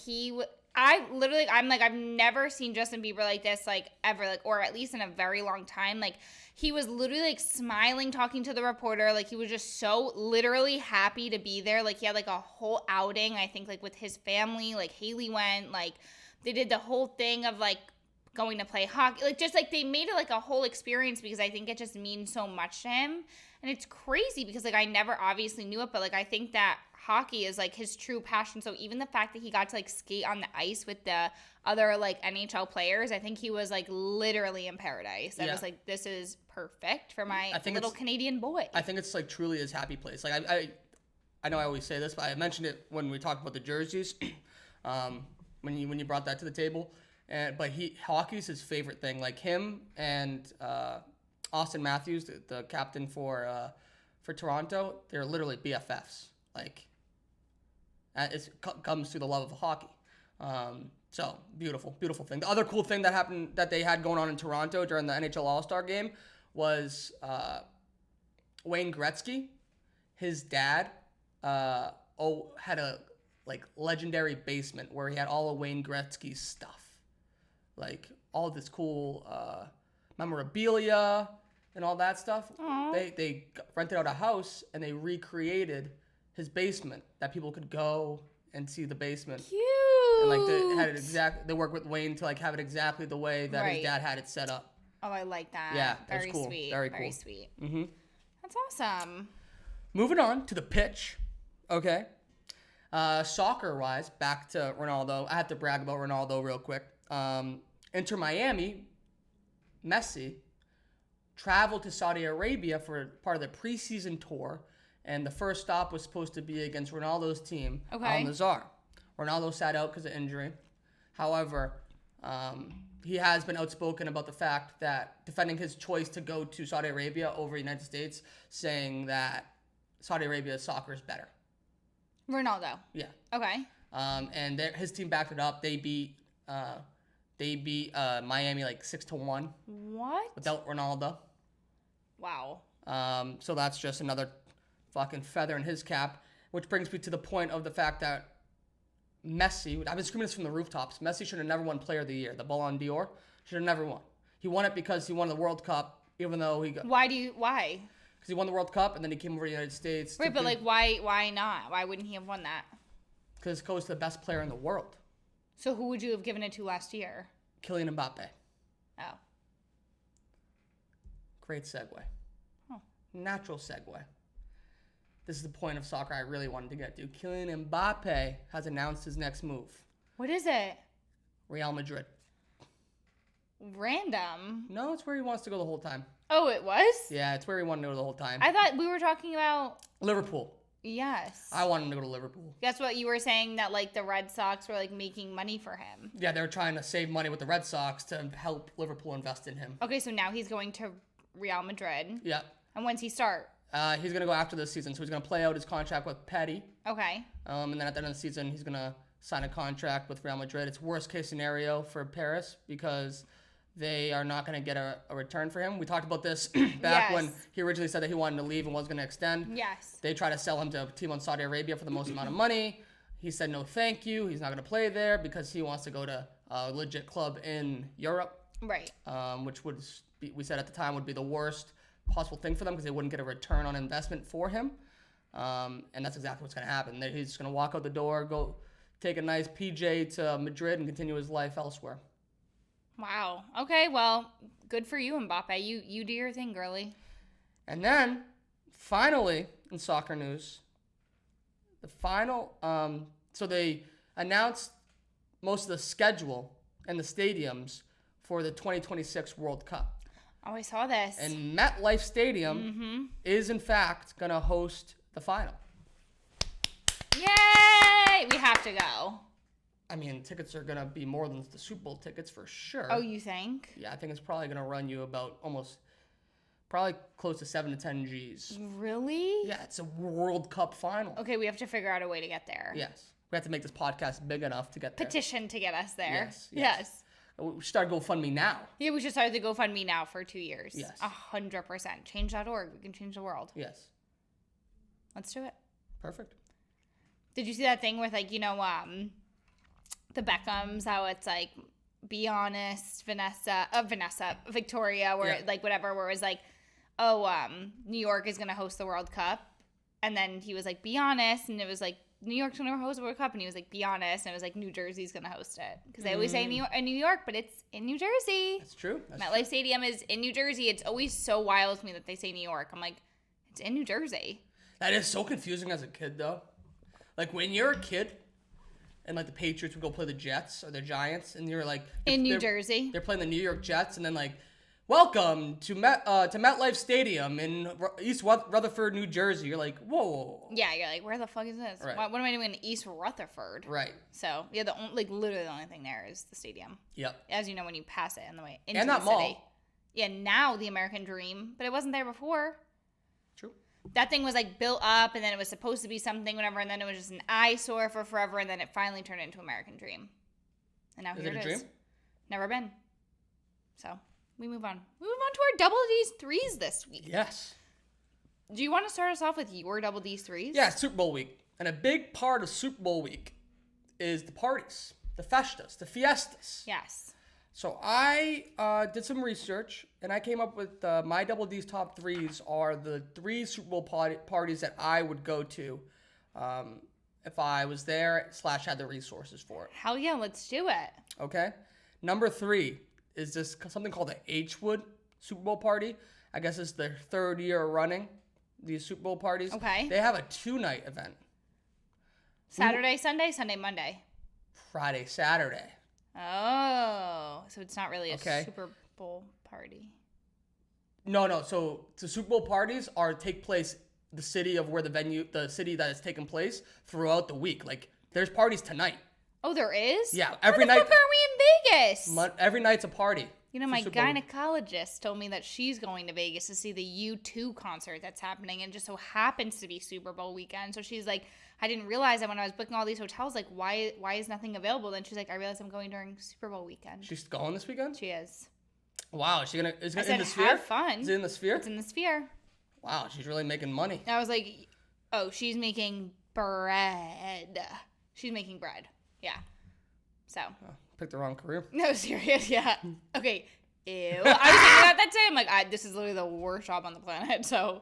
[SPEAKER 2] I'm like, I've never seen Justin Bieber like this, like ever, like, or at least in a very long time. Like he was literally like smiling, talking to the reporter. Like he was just so literally happy to be there. Like he had like a whole outing, I think, like with his family. Like Haley went, like they did the whole thing of like going to play hockey, like just like they made it like a whole experience because I think it just means so much to him. And it's crazy because like I never obviously knew it, but like I think that hockey is like his true passion. So even the fact that he got to like skate on the ice with the other like NHL players, I think he was like literally in paradise. I was like, this is perfect for my little Canadian boy.
[SPEAKER 1] I think it's like truly his happy place. Like I know I always say this, but I mentioned it when we talked about the jerseys, when you brought that to the table. But hockey's his favorite thing. Like him and Austin Matthews, the captain for Toronto, they're literally BFFs. Like it comes through the love of hockey. So beautiful thing. The other cool thing that happened that they had going on in Toronto during the NHL All-Star Game was Wayne Gretzky. His dad had a like legendary basement where he had all of Wayne Gretzky's stuff. Like all this cool memorabilia and all that stuff. Aww. They rented out a house and they recreated his basement that people could go and see the basement.
[SPEAKER 2] Cute.
[SPEAKER 1] And like they work with Wayne to like have it exactly the way that his dad had it set up.
[SPEAKER 2] Oh, I like that.
[SPEAKER 1] Yeah,
[SPEAKER 2] very
[SPEAKER 1] cool.
[SPEAKER 2] Sweet.
[SPEAKER 1] Very cool.
[SPEAKER 2] Very sweet.
[SPEAKER 1] Mm-hmm.
[SPEAKER 2] That's awesome.
[SPEAKER 1] Moving on to the pitch. Okay. Soccer-wise, back to Ronaldo. I have to brag about Ronaldo real quick. Inter Miami, Messi, traveled to Saudi Arabia for part of the preseason tour, and the first stop was supposed to be against Ronaldo's team, Al Nassr. Ronaldo sat out because of injury. However, he has been outspoken about the fact that defending his choice to go to Saudi Arabia over the United States, saying that Saudi Arabia's soccer is better.
[SPEAKER 2] Ronaldo.
[SPEAKER 1] Yeah.
[SPEAKER 2] Okay.
[SPEAKER 1] And his team backed it up. They beat Miami like 6-1.
[SPEAKER 2] What?
[SPEAKER 1] Without Ronaldo.
[SPEAKER 2] Wow.
[SPEAKER 1] So that's just another fucking feather in his cap, which brings me to the point of the fact that Messi, I've been screaming this from the rooftops, Messi should have never won Player of the Year. The Ballon d'Or should have never won. He won it because he won the World Cup, even though he got...
[SPEAKER 2] Why?
[SPEAKER 1] Because he won the World Cup and then he came over to the United States.
[SPEAKER 2] Right, but like why not? Why wouldn't he have won that?
[SPEAKER 1] Because it goes to the best player in the world.
[SPEAKER 2] So who would you have given it to last year?
[SPEAKER 1] Kylian Mbappe.
[SPEAKER 2] Oh.
[SPEAKER 1] Great segue.
[SPEAKER 2] Oh.
[SPEAKER 1] Natural segue. This is the point of soccer I really wanted to get to. Kylian Mbappe has announced his next move.
[SPEAKER 2] What is it?
[SPEAKER 1] Real Madrid.
[SPEAKER 2] Random.
[SPEAKER 1] No, it's where he wants to go the whole time.
[SPEAKER 2] Oh, it was?
[SPEAKER 1] Yeah, it's where he wanted to go the whole time.
[SPEAKER 2] I thought we were talking about...
[SPEAKER 1] Liverpool.
[SPEAKER 2] Yes.
[SPEAKER 1] I want him to go to Liverpool.
[SPEAKER 2] That's what you were saying, that like the Red Sox were like making money for him.
[SPEAKER 1] Yeah, they were trying to save money with the Red Sox to help Liverpool invest in him.
[SPEAKER 2] Okay, so now he's going to Real Madrid.
[SPEAKER 1] Yeah.
[SPEAKER 2] And when's he start?
[SPEAKER 1] He's going to go after this season, so he's going to play out his contract with Petty.
[SPEAKER 2] Okay.
[SPEAKER 1] And then at the end of the season, he's going to sign a contract with Real Madrid. It's worst case scenario for Paris because they are not going to get a return for him. We talked about this back when he originally said that he wanted to leave and wasn't going to extend.
[SPEAKER 2] Yes.
[SPEAKER 1] They tried to sell him to a team in Saudi Arabia for the most amount of money. He said no thank you. He's not going to play there because he wants to go to a legit club in Europe.
[SPEAKER 2] Right.
[SPEAKER 1] Which would be, we said at the time, would be the worst possible thing for them because they wouldn't get a return on investment for him. And that's exactly what's going to happen. He's just going to walk out the door, go take a nice PJ to Madrid and continue his life elsewhere.
[SPEAKER 2] Wow. Okay, well, good for you, Mbappe. You do your thing, girly.
[SPEAKER 1] And then, finally, in soccer news, the final, so they announced most of the schedule and the stadiums for the 2026 World Cup.
[SPEAKER 2] Oh, I saw this.
[SPEAKER 1] And MetLife Stadium is, in fact, going to host the final.
[SPEAKER 2] Yay! We have to go.
[SPEAKER 1] I mean, tickets are going to be more than the Super Bowl tickets for sure.
[SPEAKER 2] Oh, you think?
[SPEAKER 1] Yeah, I think it's probably going to run you about probably close to 7 to 10 G's.
[SPEAKER 2] Really?
[SPEAKER 1] Yeah, it's a World Cup final.
[SPEAKER 2] Okay, we have to figure out a way to get there.
[SPEAKER 1] Yes. We have to make this podcast big enough to get there.
[SPEAKER 2] Petition to get us there.
[SPEAKER 1] Yes. We should start GoFundMe now.
[SPEAKER 2] Yeah, we should start the GoFundMe now for 2 years.
[SPEAKER 1] Yes.
[SPEAKER 2] 100%. Change.org. We can change the world.
[SPEAKER 1] Yes.
[SPEAKER 2] Let's do it.
[SPEAKER 1] Perfect.
[SPEAKER 2] Did you see that thing with, like, the Beckhams, how it's like, be honest, Victoria, where like whatever, where it was like, New York is going to host the World Cup. And then he was like, be honest. And it was like, New York's going to host the World Cup. And he was like, be honest. And it was like, New Jersey's going to host it. Because they always say New York, but it's in New Jersey.
[SPEAKER 1] That's true.
[SPEAKER 2] MetLife Stadium is in New Jersey. It's always so wild to me that they say New York. I'm like, it's in New Jersey.
[SPEAKER 1] That is so confusing as a kid, though. Like, when you're a kid, and like the Patriots would go play the Jets or the Giants, and you're like
[SPEAKER 2] in New Jersey,
[SPEAKER 1] they're playing the New York Jets, and then like, welcome to MetLife Stadium in East Rutherford, New Jersey. You're like, whoa.
[SPEAKER 2] Yeah, you're like, where the fuck is this?
[SPEAKER 1] Right.
[SPEAKER 2] What am I doing in East Rutherford?
[SPEAKER 1] Right.
[SPEAKER 2] So yeah, literally the only thing there is the stadium.
[SPEAKER 1] Yep.
[SPEAKER 2] As you know, when you pass it on the way into
[SPEAKER 1] and that
[SPEAKER 2] the city.
[SPEAKER 1] mall.
[SPEAKER 2] Yeah, now the American Dream, but it wasn't there before.
[SPEAKER 1] True.
[SPEAKER 2] That thing was like built up, and then it was supposed to be something, whatever, and then it was just an eyesore for forever, and then it finally turned into American Dream. And now here it is. Dream? Never been. So we move on. We move on to our Double D's threes this week.
[SPEAKER 1] Yes.
[SPEAKER 2] Do you want to start us off with your Double D's threes?
[SPEAKER 1] Yeah, Super Bowl week. And a big part of Super Bowl week is the parties, the festas, the fiestas.
[SPEAKER 2] Yes.
[SPEAKER 1] So I did some research, and I came up with my Double D's top threes are the 3 Super Bowl parties that I would go to if I was there / had the resources for it.
[SPEAKER 2] Hell yeah, let's do it.
[SPEAKER 1] Okay. Number 3 is this something called the H-Wood Super Bowl party. I guess it's their 3rd year running, these Super Bowl parties.
[SPEAKER 2] Okay.
[SPEAKER 1] They have a 2-night event.
[SPEAKER 2] Saturday, Sunday, Sunday, Monday.
[SPEAKER 1] Friday, Saturday.
[SPEAKER 2] Oh, so it's not really a Super Bowl party.
[SPEAKER 1] No. So the Super Bowl parties take place the city of where the city that is taking place throughout the week. Like there's parties tonight.
[SPEAKER 2] Oh, there is?
[SPEAKER 1] Yeah, every night.
[SPEAKER 2] Where the fuck are we in Vegas?
[SPEAKER 1] Every night's a party.
[SPEAKER 2] You know, my gynecologist told me that she's going to Vegas to see the U2 concert that's happening, and it just so happens to be Super Bowl weekend. So she's like, I didn't realize that when I was booking all these hotels, like, why is nothing available? Then she's like, I realized I'm going during Super Bowl weekend.
[SPEAKER 1] She's going this weekend?
[SPEAKER 2] She is.
[SPEAKER 1] Wow, is it in the Sphere?
[SPEAKER 2] Have fun.
[SPEAKER 1] Is it in the Sphere?
[SPEAKER 2] It's in the Sphere.
[SPEAKER 1] Wow, she's really making money.
[SPEAKER 2] And I was like, oh, she's making bread. She's making bread. Yeah. So.
[SPEAKER 1] Oh, picked the wrong career.
[SPEAKER 2] No, serious, yeah. Okay. Ew. I was thinking about that today. I'm like, this is literally the worst job on the planet. So,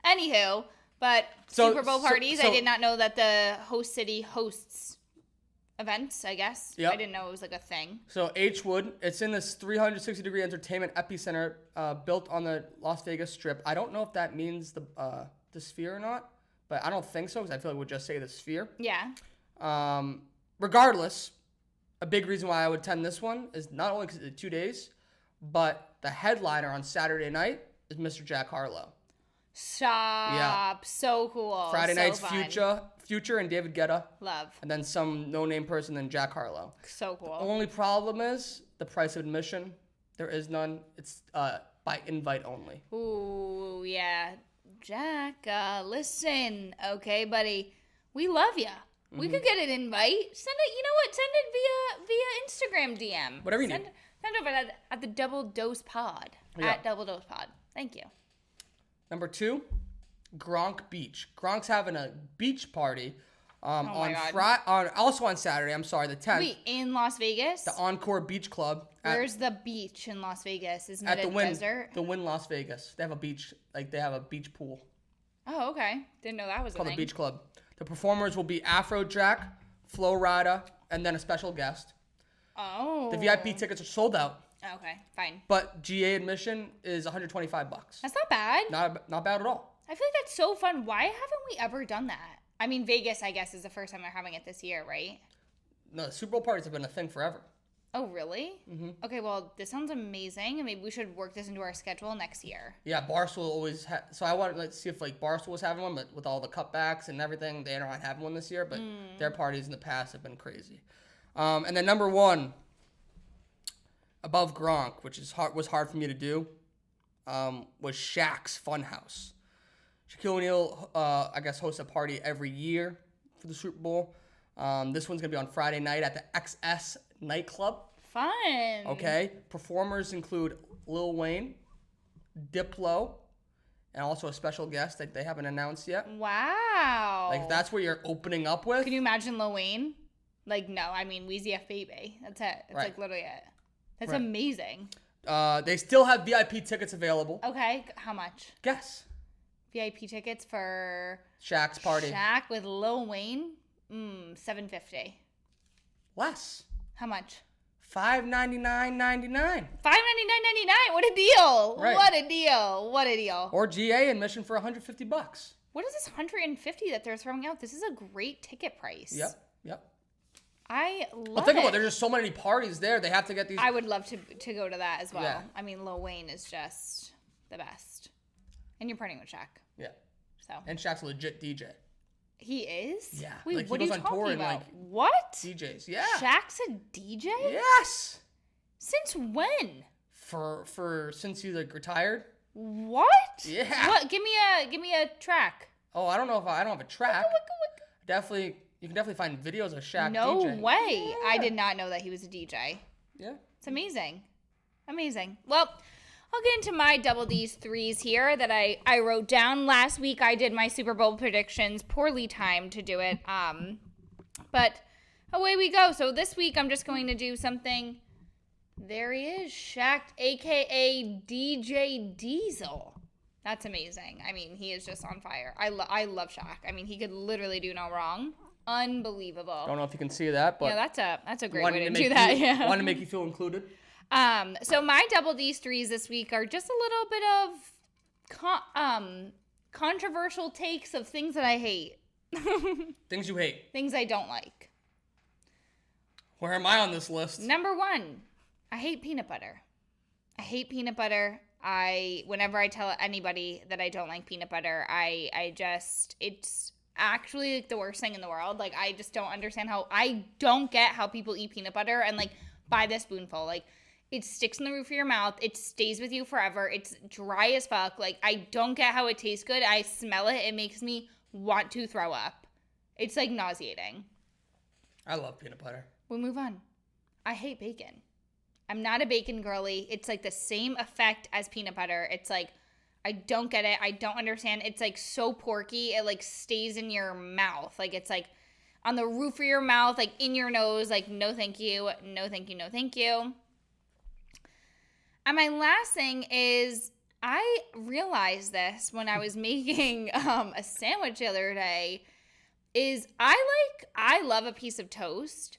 [SPEAKER 2] anywho, but Super Bowl parties, I did not know that the host city hosts events, I guess. Yep. I didn't know it was like a thing.
[SPEAKER 1] So, H-Wood, it's in this 360-degree entertainment epicenter built on the Las Vegas Strip. I don't know if that means the Sphere or not, but I don't think so because I feel like we'd just say the Sphere.
[SPEAKER 2] Yeah.
[SPEAKER 1] Regardless, a big reason why I would attend this one is not only because it's 2 days, but the headliner on Saturday night is Mr. Jack Harlow.
[SPEAKER 2] Stop. So cool.
[SPEAKER 1] Friday
[SPEAKER 2] So
[SPEAKER 1] night's
[SPEAKER 2] fun.
[SPEAKER 1] Future and David Guetta.
[SPEAKER 2] Love.
[SPEAKER 1] And then some no-name person, then Jack Harlow.
[SPEAKER 2] So cool.
[SPEAKER 1] Only problem is the price of admission. There is none. It's by invite only.
[SPEAKER 2] Ooh, yeah. Jack, listen. Okay, buddy. We love ya. We could get an invite. Send it, you know what? Send it via Instagram DM.
[SPEAKER 1] Whatever you need.
[SPEAKER 2] Send over at the Double Dose Pod.
[SPEAKER 1] Yeah.
[SPEAKER 2] At Double Dose Pod. Thank you.
[SPEAKER 1] Number 2, Gronk Beach. Gronk's having a beach party on also on Saturday. I'm sorry, the 10th.
[SPEAKER 2] Wait, in Las Vegas?
[SPEAKER 1] The Encore Beach Club.
[SPEAKER 2] Where's the beach in Las Vegas? Isn't it
[SPEAKER 1] the
[SPEAKER 2] a
[SPEAKER 1] Wynn,
[SPEAKER 2] desert?
[SPEAKER 1] The Wynn Las Vegas. They have a beach, they have a beach pool
[SPEAKER 2] Oh, okay. Didn't know that was a
[SPEAKER 1] called
[SPEAKER 2] thing.
[SPEAKER 1] the Beach Club. The performers will be Afrojack, Flo Rida, and then a special guest.
[SPEAKER 2] Oh.
[SPEAKER 1] The VIP tickets are sold out,
[SPEAKER 2] Okay, fine.
[SPEAKER 1] but GA admission is $125.
[SPEAKER 2] That's not bad.
[SPEAKER 1] Not bad at all.
[SPEAKER 2] I feel like that's so fun. Why haven't we ever done that? I mean, Vegas, I guess, is the first time they're having it this year, right?
[SPEAKER 1] No, the Super Bowl parties have been a thing forever.
[SPEAKER 2] Oh, really? Mm-hmm. Okay, well, this sounds amazing. Maybe we should work this into our schedule next year.
[SPEAKER 1] Yeah, Barstool always so I wanted to see if Barstool was having one, but with all the cutbacks and everything, they're not having one this year. But their parties in the past have been crazy. And then number 1, above Gronk, which was hard for me to do, was Shaq's Funhouse. Shaquille O'Neal, I guess, hosts a party every year for the Super Bowl. This one's gonna be on Friday night at the XS nightclub.
[SPEAKER 2] Fun.
[SPEAKER 1] Okay. Performers include Lil Wayne, Diplo, and also a special guest that they haven't announced yet.
[SPEAKER 2] Wow.
[SPEAKER 1] That's what you're opening up with.
[SPEAKER 2] Can you imagine Lil Wayne? No, I mean, Weezy F Baby. That's it. That's
[SPEAKER 1] Right.
[SPEAKER 2] literally it. That's
[SPEAKER 1] Right.
[SPEAKER 2] amazing.
[SPEAKER 1] They still have VIP tickets available.
[SPEAKER 2] Okay, how much?
[SPEAKER 1] Guess.
[SPEAKER 2] VIP tickets for
[SPEAKER 1] Shaq's party.
[SPEAKER 2] Shaq with Lil Wayne? $750.
[SPEAKER 1] Less.
[SPEAKER 2] How much?
[SPEAKER 1] $599.99.
[SPEAKER 2] $599.99. What a deal!
[SPEAKER 1] Right.
[SPEAKER 2] What a deal! What a deal!
[SPEAKER 1] Or GA admission for $150.
[SPEAKER 2] What is this $150 that they're throwing out? This is a great ticket price.
[SPEAKER 1] Yep.
[SPEAKER 2] I love
[SPEAKER 1] Well, think
[SPEAKER 2] it.
[SPEAKER 1] about it. There's just so many parties there. They have to get these.
[SPEAKER 2] I would love to go to that as well.
[SPEAKER 1] Yeah.
[SPEAKER 2] I mean, Lil Wayne is just the best. And you're partying with Shaq.
[SPEAKER 1] Yeah.
[SPEAKER 2] So.
[SPEAKER 1] And Shaq's a legit DJ.
[SPEAKER 2] He is?
[SPEAKER 1] Yeah.
[SPEAKER 2] Wait,
[SPEAKER 1] He
[SPEAKER 2] what are
[SPEAKER 1] goes
[SPEAKER 2] you
[SPEAKER 1] on tour
[SPEAKER 2] talking
[SPEAKER 1] and
[SPEAKER 2] about? What?
[SPEAKER 1] DJs. Yeah.
[SPEAKER 2] Shaq's a DJ?
[SPEAKER 1] Yes.
[SPEAKER 2] Since when?
[SPEAKER 1] For since you retired.
[SPEAKER 2] What?
[SPEAKER 1] Yeah.
[SPEAKER 2] What? Give me a track.
[SPEAKER 1] Oh, I don't know if I don't have a track.
[SPEAKER 2] Wicka.
[SPEAKER 1] You can definitely find videos of Shaq
[SPEAKER 2] No
[SPEAKER 1] DJing.
[SPEAKER 2] way.
[SPEAKER 1] Yeah.
[SPEAKER 2] I did not know that he was a DJ.
[SPEAKER 1] Yeah.
[SPEAKER 2] It's amazing. Amazing. Well, I'll get into my double D's threes here that I wrote down. Last week I did my Super Bowl predictions. Poorly timed to do it. But away we go. So this week I'm just going to do something. There he is, Shaq, a.k.a. DJ Diesel. That's amazing. I mean, he is just on fire. I love Shaq. I mean, he could literally do no wrong. Unbelievable.
[SPEAKER 1] Don't know if you can see that, but
[SPEAKER 2] Yeah, that's a great way to
[SPEAKER 1] make
[SPEAKER 2] do that.
[SPEAKER 1] You,
[SPEAKER 2] Yeah.
[SPEAKER 1] wanted to make you feel included.
[SPEAKER 2] So my double D's threes this week are just a little bit of controversial takes of things that I hate.
[SPEAKER 1] Things you hate.
[SPEAKER 2] Things I don't like.
[SPEAKER 1] Where am I on this list?
[SPEAKER 2] Number 1, I hate peanut butter. I hate peanut butter. Whenever I tell anybody that I don't like peanut butter, it's actually the worst thing in the world. I just don't understand I don't get how people eat peanut butter and buy this spoonful. It sticks in the roof of your mouth. It stays with you forever. It's dry as fuck. I don't get how it tastes good. I smell it. It makes me want to throw up. It's nauseating.
[SPEAKER 1] I love peanut butter.
[SPEAKER 2] We'll move on. I hate bacon. I'm not a bacon girly. It's the same effect as peanut butter. It's I don't get it. I don't understand. It's so porky. It stays in your mouth. It's on the roof of your mouth, in your nose. No thank you. No thank you. No thank you. And my last thing is I realized this when I was making a sandwich the other day is I love a piece of toast,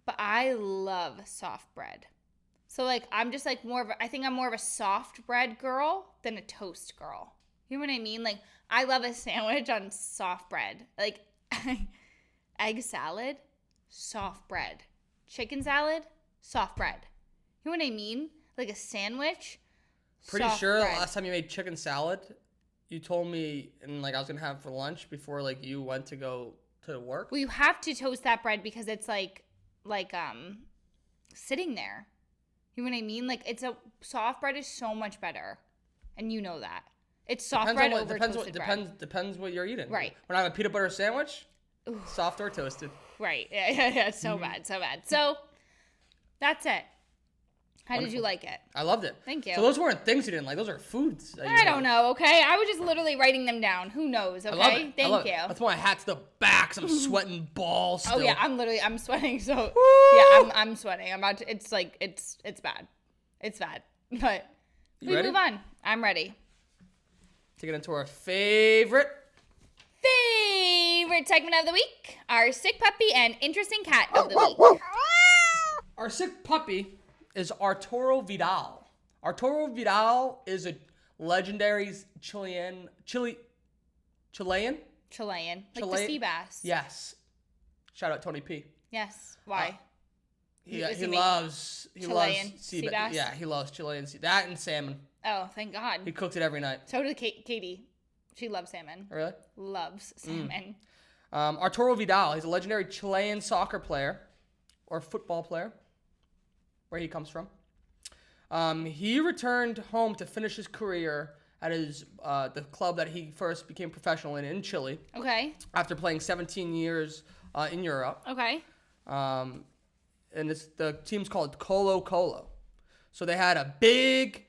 [SPEAKER 2] but I love soft bread. So I'm just I think I'm more of a soft bread girl than a toast girl. You know what I mean? I love a sandwich on soft bread. Egg salad, soft bread. Chicken salad, soft bread. You know what I mean? A sandwich,
[SPEAKER 1] Pretty
[SPEAKER 2] soft
[SPEAKER 1] sure
[SPEAKER 2] bread.
[SPEAKER 1] the last time you made chicken salad, you told me and like I was gonna have for lunch before like you went to go to work.
[SPEAKER 2] Well, you have to toast that bread because it's like sitting there. You know what I mean? Like it's a soft bread is so much better, and you know that it's soft bread over toasted bread.
[SPEAKER 1] Depends what you're eating.
[SPEAKER 2] Right.
[SPEAKER 1] When I have a peanut butter sandwich, soft or toasted.
[SPEAKER 2] Right. Yeah. It's so bad. So that's it. How did you like it?
[SPEAKER 1] I loved it.
[SPEAKER 2] Thank you.
[SPEAKER 1] So those weren't things you didn't like. Those are foods.
[SPEAKER 2] I don't know, okay? I was just literally writing them down. Who knows, okay?
[SPEAKER 1] I love it.
[SPEAKER 2] Thank you.
[SPEAKER 1] That's why my hat's the back, 'cause I'm sweating balls still.
[SPEAKER 2] Oh, yeah, I'm sweating, so... Yeah, I'm sweating. I'm about to... It's like, it's bad. It's bad. But we move on. I'm ready.
[SPEAKER 1] To get into our favorite
[SPEAKER 2] segment of the week. Our sick puppy and interesting cat of the week.
[SPEAKER 1] Our sick puppy is Arturo Vidal. Arturo Vidal is a legendary Chilean.
[SPEAKER 2] Like the sea bass.
[SPEAKER 1] Yes. Shout out Tony P.
[SPEAKER 2] Yes. Why?
[SPEAKER 1] He loves
[SPEAKER 2] Chilean sea bass?
[SPEAKER 1] Yeah, he loves Chilean sea. That and salmon.
[SPEAKER 2] Oh, thank God.
[SPEAKER 1] He cooks it every night.
[SPEAKER 2] So does Katie. She loves salmon.
[SPEAKER 1] Really?
[SPEAKER 2] Loves salmon.
[SPEAKER 1] Arturo Vidal, he's a legendary Chilean soccer player or football player, where he comes from. He returned home to finish his career at his the club that he first became professional in Chile.
[SPEAKER 2] Okay.
[SPEAKER 1] After playing 17 years in Europe.
[SPEAKER 2] Okay.
[SPEAKER 1] And the team's called Colo Colo. So they had a big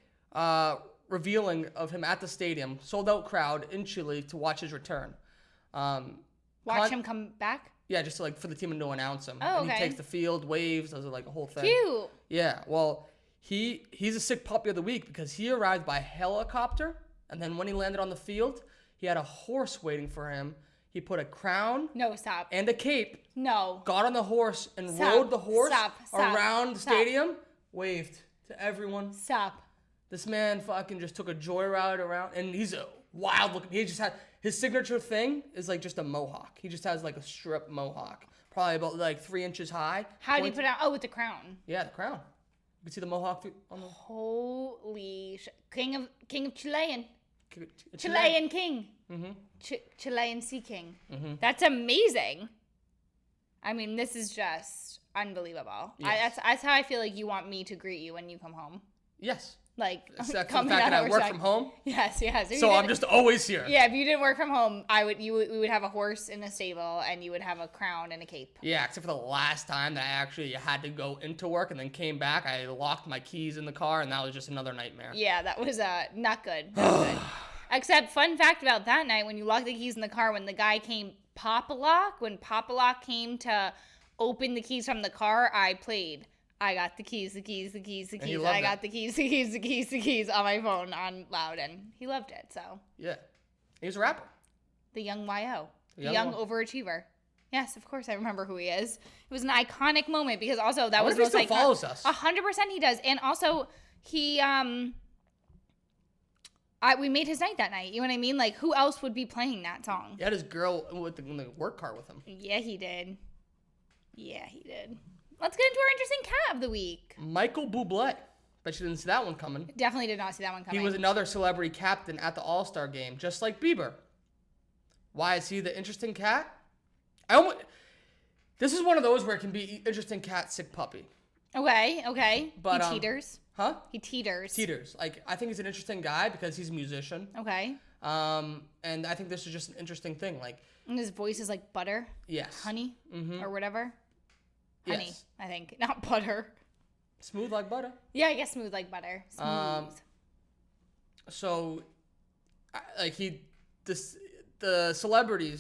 [SPEAKER 1] revealing of him at the stadium, sold out crowd in Chile to watch his return.
[SPEAKER 2] Watch him come back?
[SPEAKER 1] Yeah, just like for the team to announce him.
[SPEAKER 2] Oh,
[SPEAKER 1] and he takes the field, waves, does like a whole thing.
[SPEAKER 2] Cute.
[SPEAKER 1] Yeah, well, he's a sick puppy of the week because he arrived by helicopter, and then when he landed on the field, he had a horse waiting for him. He put a crown and a cape. Got on the horse and rode the horse around the stadium, waved to everyone. This man fucking just took a joyride around, and he's a wild looking. He just had his signature thing is like just a mohawk. He just has like a strip mohawk, probably about like 3 inches high.
[SPEAKER 2] How did he put it on? Oh, with the crown.
[SPEAKER 1] Yeah, the crown. You can see the mohawk on the.
[SPEAKER 2] Holy shit! King of Chilean.
[SPEAKER 1] Chilean.
[SPEAKER 2] Chilean king. Chilean sea king. That's amazing. I mean, this is just unbelievable.
[SPEAKER 1] Yes.
[SPEAKER 2] That's how I feel like you want me to greet you when you come home.
[SPEAKER 1] Yes.
[SPEAKER 2] Like,
[SPEAKER 1] except for the fact that I work from home.
[SPEAKER 2] Yes.
[SPEAKER 1] So I'm just always here.
[SPEAKER 2] Yeah, if you didn't work from home, we would have a horse in a stable, and you would have a crown and a cape.
[SPEAKER 1] Yeah, except for the last time that I actually had to go into work and then came back. I locked my keys in the car, and that was just another nightmare.
[SPEAKER 2] Yeah, that was not good. Not good. Except, fun fact about that night, when you locked the keys in the car, when the guy came, when Papa Lock came to open the keys from the car, I played. I got the keys. I got the keys on my phone on loud, and he loved it, so.
[SPEAKER 1] Yeah. He's a rapper.
[SPEAKER 2] The young YO. The young overachiever. Yes, of course I remember who he is. It was an iconic moment, because also that was most
[SPEAKER 1] like... What if he still follows us?
[SPEAKER 2] 100% he does. And also, he, we made his night that night. You know what I mean? Like, who else would be playing that song?
[SPEAKER 1] He had his girl in the work car with him.
[SPEAKER 2] Yeah, he did. Let's get into our interesting cat of the week.
[SPEAKER 1] Michael Bublé. Bet you didn't see that one coming.
[SPEAKER 2] Definitely did not see that one coming.
[SPEAKER 1] He was another celebrity captain at the All-Star game, just like Bieber. Why is he the interesting cat? This is one of those where it can be interesting cat, sick puppy.
[SPEAKER 2] Okay.
[SPEAKER 1] But,
[SPEAKER 2] he teeters.
[SPEAKER 1] Huh?
[SPEAKER 2] He teeters.
[SPEAKER 1] Like, I think he's an interesting guy because he's a musician.
[SPEAKER 2] Okay.
[SPEAKER 1] And I think this is just an interesting thing. Like,
[SPEAKER 2] and his voice is like butter.
[SPEAKER 1] Yes.
[SPEAKER 2] Honey. Or whatever. Honey,
[SPEAKER 1] yes.
[SPEAKER 2] I think. Not butter.
[SPEAKER 1] Smooth like butter.
[SPEAKER 2] Yeah, I guess smooth like butter. Smooth.
[SPEAKER 1] So, like the celebrity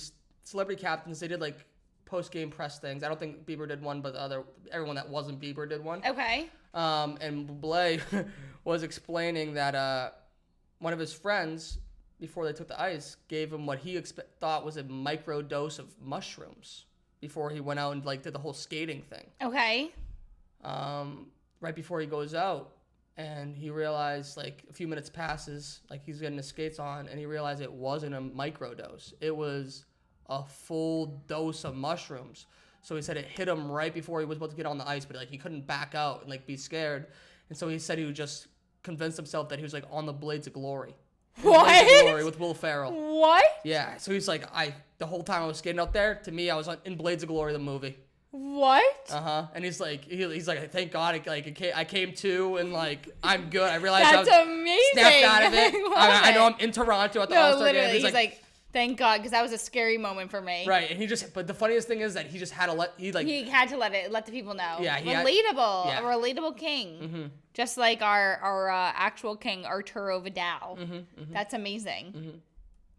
[SPEAKER 1] captains, they did like post-game press things. I don't think Bieber did one, but everyone that wasn't Bieber did one.
[SPEAKER 2] Okay.
[SPEAKER 1] And Bublé was explaining that one of his friends, before they took the ice, gave him what he thought was a micro dose of mushrooms before he went out and like did the whole skating thing.
[SPEAKER 2] Okay.
[SPEAKER 1] Right before he goes out, and he realized like a few minutes passes, like he's getting his skates on, and he realized it wasn't a micro dose. It was a full dose of mushrooms. So he said it hit him right before he was about to get on the ice, but like he couldn't back out and like be scared. And so he said he would just convince himself that he was like on the blades of glory. In Blades of
[SPEAKER 2] What?
[SPEAKER 1] Glory with Will Ferrell.
[SPEAKER 2] What?
[SPEAKER 1] Yeah, so he's like, the whole time I was skating out there, to me, I was in Blades of Glory, the movie.
[SPEAKER 2] What?
[SPEAKER 1] And he's like, thank God, I came to, and like, I'm good. I realized
[SPEAKER 2] That's
[SPEAKER 1] I was
[SPEAKER 2] amazing.
[SPEAKER 1] snapped out of it.
[SPEAKER 2] I
[SPEAKER 1] I know I'm in Toronto at the
[SPEAKER 2] No,
[SPEAKER 1] All-Star
[SPEAKER 2] literally,
[SPEAKER 1] game.
[SPEAKER 2] he's like, thank God, because that was a scary moment for me.
[SPEAKER 1] right, and but the funniest thing is that he just had to
[SPEAKER 2] He had to let the people know.
[SPEAKER 1] Yeah,
[SPEAKER 2] a relatable king, just like our actual king Arturo Vidal. That's amazing.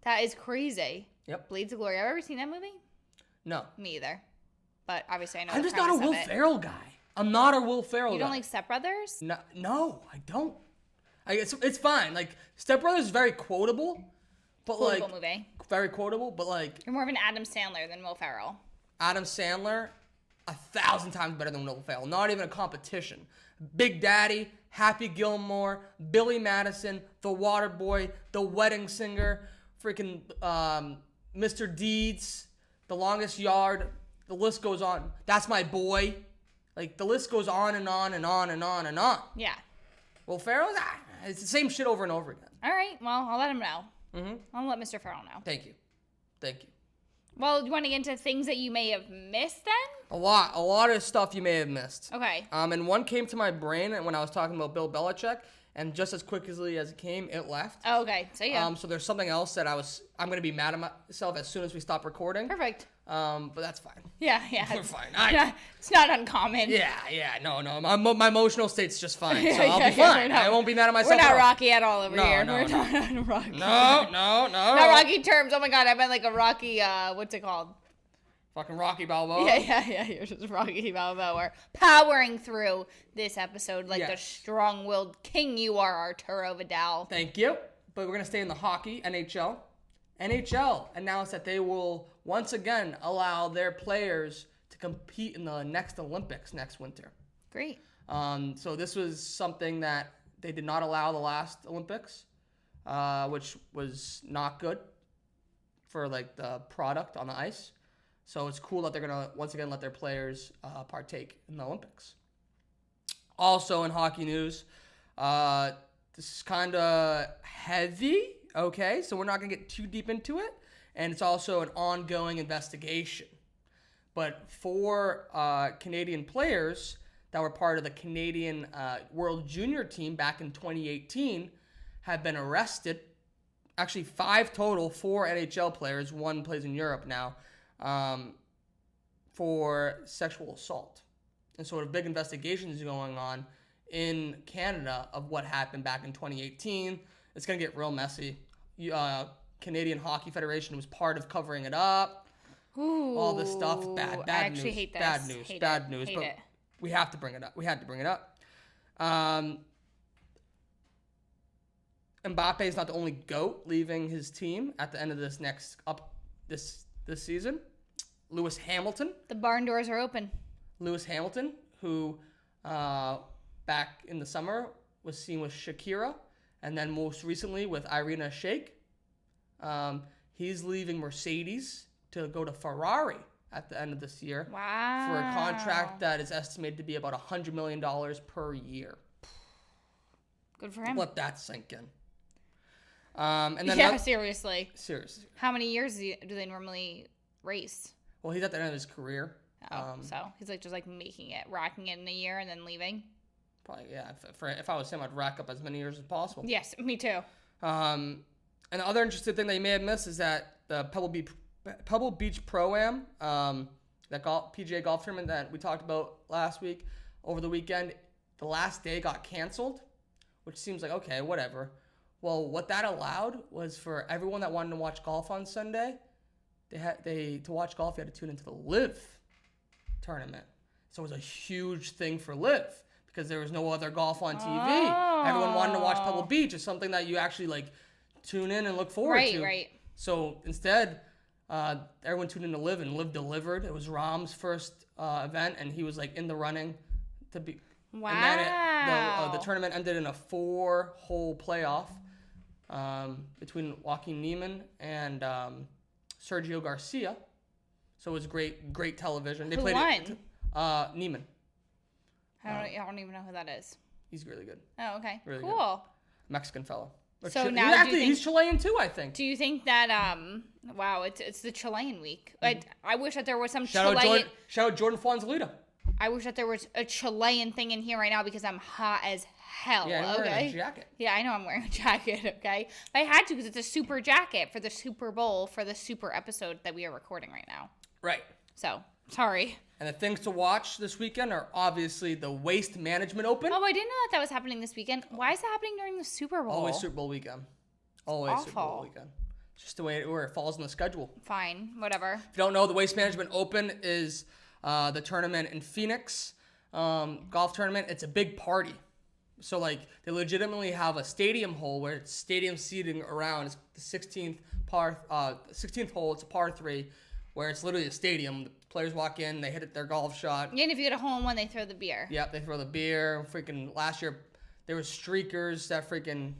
[SPEAKER 2] That is crazy.
[SPEAKER 1] Yep.
[SPEAKER 2] Blades of Glory. Have you ever seen that movie?
[SPEAKER 1] No.
[SPEAKER 2] Me either. But obviously, I know.
[SPEAKER 1] I'm just not a Will Ferrell guy. I'm not a Will Ferrell guy.
[SPEAKER 2] You don't like Step Brothers?
[SPEAKER 1] No, I don't. It's fine. Like, Step Brothers is very quotable, but
[SPEAKER 2] Quotable movie.
[SPEAKER 1] very quotable, but like
[SPEAKER 2] You're more of an Adam Sandler than Will Ferrell.
[SPEAKER 1] Adam Sandler, 1,000 times better than Will Ferrell. Not even a competition. Big Daddy, Happy Gilmore, Billy Madison, The Waterboy, The Wedding Singer, freaking Mr. Deeds, The Longest Yard. The list goes on. That's My Boy. Like, the list goes on and on and on and on and on.
[SPEAKER 2] Yeah.
[SPEAKER 1] Will Ferrell, it's the same shit over and over again.
[SPEAKER 2] All right. Well, I'll let him know. I'll let Mr. Ferrell know.
[SPEAKER 1] Thank you.
[SPEAKER 2] Well, do you want to get into things that you may have missed then?
[SPEAKER 1] A lot of stuff you may have missed.
[SPEAKER 2] Okay.
[SPEAKER 1] And one came to my brain when I was talking about Bill Belichick, and just as quickly as it came, it left.
[SPEAKER 2] Oh, okay. So yeah.
[SPEAKER 1] So there's something else that I'm gonna be mad at myself as soon as we stop recording.
[SPEAKER 2] Perfect.
[SPEAKER 1] But that's fine.
[SPEAKER 2] Yeah.
[SPEAKER 1] We're fine.
[SPEAKER 2] It's not uncommon.
[SPEAKER 1] Yeah. No. My emotional state's just fine, so I'll be
[SPEAKER 2] Yeah,
[SPEAKER 1] fine. I won't be mad at myself.
[SPEAKER 2] We're not
[SPEAKER 1] at all.
[SPEAKER 2] Rocky at all over here.
[SPEAKER 1] No,
[SPEAKER 2] We're
[SPEAKER 1] no.
[SPEAKER 2] not on Rocky.
[SPEAKER 1] No.
[SPEAKER 2] Not Rocky terms. Oh my God, I meant like a Rocky. What's it called?
[SPEAKER 1] Fucking Rocky Balboa.
[SPEAKER 2] Yeah. You're just Rocky Balboa. We're powering through this episode like the
[SPEAKER 1] Yes.
[SPEAKER 2] strong-willed king you are, Arturo Vidal.
[SPEAKER 1] Thank you. But we're gonna stay in the hockey, NHL. NHL announced that they will once again allow their players to compete in the next Olympics next winter.
[SPEAKER 2] Great.
[SPEAKER 1] So this was something that they did not allow the last Olympics, which was not good for like the product on the ice. So it's cool that they're gonna once again let their players partake in the Olympics. Also in hockey news, this is kind of heavy. Okay, so we're not gonna get too deep into it, and it's also an ongoing investigation. But 4 Canadian players that were part of the Canadian World Junior team back in 2018 have been arrested. Actually, 5 total, 4 NHL players. 1 plays in Europe now, for sexual assault. And so a big investigation is going on in Canada of what happened back in 2018. It's going to get real messy. Canadian Hockey Federation was part of covering it up.
[SPEAKER 2] Ooh,
[SPEAKER 1] all this stuff. Bad
[SPEAKER 2] I actually
[SPEAKER 1] news.
[SPEAKER 2] hate this.
[SPEAKER 1] Bad news.
[SPEAKER 2] Hate
[SPEAKER 1] bad
[SPEAKER 2] it.
[SPEAKER 1] news.
[SPEAKER 2] Hate
[SPEAKER 1] But
[SPEAKER 2] it.
[SPEAKER 1] we have to bring it up. Mbappe is not the only GOAT leaving his team at the end of this season. Lewis Hamilton.
[SPEAKER 2] The barn doors are open.
[SPEAKER 1] Lewis Hamilton, who back in the summer was seen with Shakira, and then most recently with Irina Shayk. He's leaving Mercedes to go to Ferrari at the end of this year.
[SPEAKER 2] Wow.
[SPEAKER 1] For a contract that is estimated to be about $100 million per year.
[SPEAKER 2] Good for him.
[SPEAKER 1] Let that sink in. And then
[SPEAKER 2] Seriously.
[SPEAKER 1] Seriously.
[SPEAKER 2] How many years do they normally race?
[SPEAKER 1] Well, he's at the end of his career.
[SPEAKER 2] So he's like just like making it, racking it in a year, and then leaving.
[SPEAKER 1] Probably, yeah. If I was him, I'd rack up as many years as possible.
[SPEAKER 2] Yes, me too.
[SPEAKER 1] And the other interesting thing that you may have missed is that the Pebble Beach Pro-Am, that PGA golf tournament that we talked about last week, over the weekend, the last day got canceled, which seems like, okay, whatever. Well, what that allowed was for everyone that wanted to watch golf on Sunday, to watch golf, you had to tune into the LIV tournament. So it was a huge thing for LIV because there was no other golf on TV.
[SPEAKER 2] Oh.
[SPEAKER 1] Everyone wanted to watch Pebble Beach. It's something that you actually like tune in and look forward to.
[SPEAKER 2] Right.
[SPEAKER 1] So instead, everyone tuned in to LIV, and LIV delivered. It was Rahm's first event, and he was like in the running to be.
[SPEAKER 2] Wow.
[SPEAKER 1] And then the tournament ended in a 4-hole playoff between Joaquin Neiman and Sergio Garcia. So it was great television. They
[SPEAKER 2] Who
[SPEAKER 1] played
[SPEAKER 2] won?
[SPEAKER 1] it. Neiman.
[SPEAKER 2] I don't even know who that is.
[SPEAKER 1] He's really good.
[SPEAKER 2] Oh, okay.
[SPEAKER 1] Really
[SPEAKER 2] cool.
[SPEAKER 1] Mexican fellow.
[SPEAKER 2] So now
[SPEAKER 1] he's Chilean too, I think.
[SPEAKER 2] Do you think that wow, it's the Chilean week. I wish that there was some
[SPEAKER 1] Shout
[SPEAKER 2] Chilean
[SPEAKER 1] out Jordan Fonzalita.
[SPEAKER 2] I wish that there was a Chilean thing in here right now because I'm hot as hell.
[SPEAKER 1] Yeah, I'm
[SPEAKER 2] okay?
[SPEAKER 1] wearing a jacket.
[SPEAKER 2] Yeah, I know I'm wearing a jacket, okay? But I had to because it's a super jacket for the Super Bowl for the super episode that we are recording right now.
[SPEAKER 1] Right.
[SPEAKER 2] So, sorry.
[SPEAKER 1] And the things to watch this weekend are obviously the Waste Management Open.
[SPEAKER 2] Oh, I didn't know that was happening this weekend. Why is it happening during the Super Bowl?
[SPEAKER 1] Always Super Bowl weekend. Always Super Bowl weekend. It's just the way where it falls in the schedule.
[SPEAKER 2] Fine, whatever.
[SPEAKER 1] If you don't know, the Waste Management Open is the tournament in Phoenix, golf tournament. It's a big party. So, like, they legitimately have a stadium hole where it's stadium seating around. It's the 16th hole. It's a par 3 where it's literally a stadium. The players walk in, they hit their golf shot.
[SPEAKER 2] And if you get a hole in one, they throw the beer.
[SPEAKER 1] Yep, they throw the beer. Freaking last year, there were streakers that freaking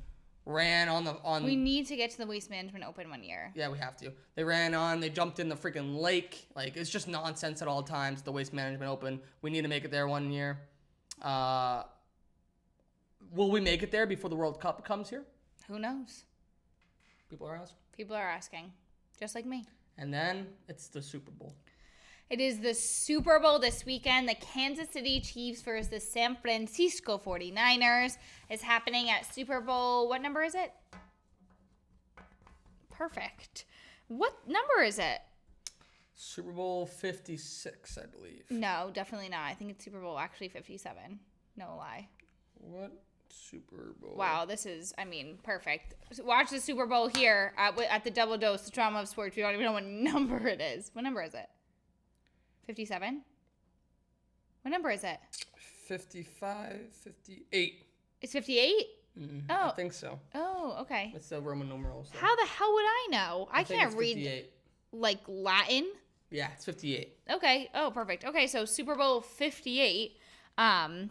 [SPEAKER 1] ran on.
[SPEAKER 2] We need to get to the Waste Management Open one year.
[SPEAKER 1] Yeah, we have to. They ran on. They jumped in the freaking lake. Like, it's just nonsense at all times. The Waste Management Open. We need to make it there one year. Will we make it there before the World Cup comes here?
[SPEAKER 2] Who knows?
[SPEAKER 1] People are asking.
[SPEAKER 2] People are asking, just like me.
[SPEAKER 1] And then it's the Super Bowl.
[SPEAKER 2] It is the Super Bowl this weekend. The Kansas City Chiefs versus the San Francisco 49ers is happening at Super Bowl. What number is it? Perfect. What number is it?
[SPEAKER 1] Super Bowl 56, I believe.
[SPEAKER 2] No, definitely not. I think it's Super Bowl actually 57. No lie.
[SPEAKER 1] What Super Bowl?
[SPEAKER 2] Wow, this is, perfect. Watch the Super Bowl here at the Double Dose, the Drama of Sports. We don't even know what number it is. What number is it? 57? What number is it?
[SPEAKER 1] 55, 58.
[SPEAKER 2] It's 58?
[SPEAKER 1] I think so.
[SPEAKER 2] Oh, okay.
[SPEAKER 1] It's the Roman numerals. So.
[SPEAKER 2] How the hell would I know? I can't read
[SPEAKER 1] 58.
[SPEAKER 2] like Latin.
[SPEAKER 1] Yeah, it's 58.
[SPEAKER 2] Okay. Oh, perfect. Okay, so Super Bowl 58. And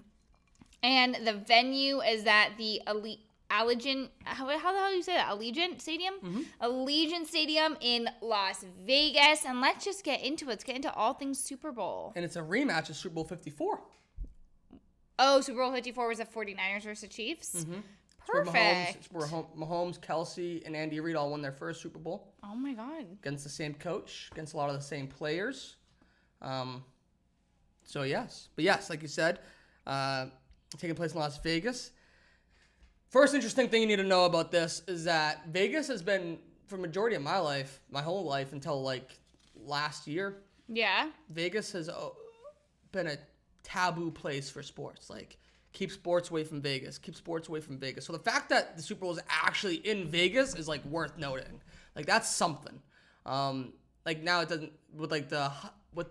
[SPEAKER 2] the venue is at the Allegiant, how the hell do you say that? Allegiant Stadium?
[SPEAKER 1] Mm-hmm.
[SPEAKER 2] Allegiant Stadium in Las Vegas. And let's just get into it. Let's get into all things Super Bowl.
[SPEAKER 1] And it's a rematch of Super Bowl 54.
[SPEAKER 2] Oh, Super Bowl 54 was the 49ers versus the Chiefs?
[SPEAKER 1] Mm-hmm.
[SPEAKER 2] Perfect.
[SPEAKER 1] It's where Mahomes, Kelsey, and Andy Reid all won their first Super Bowl.
[SPEAKER 2] Oh, my God.
[SPEAKER 1] Against the same coach, against a lot of the same players. So, yes. But, yes, like you said, taking place in Las Vegas. First interesting thing you need to know about this is that Vegas has been, for majority of my life, my whole life until like last year.
[SPEAKER 2] Yeah.
[SPEAKER 1] Vegas has been a taboo place for sports. Like, keep sports away from Vegas. Keep sports away from Vegas. So the fact that the Super Bowl is actually in Vegas is like worth noting. Like, that's something. Like now it doesn't with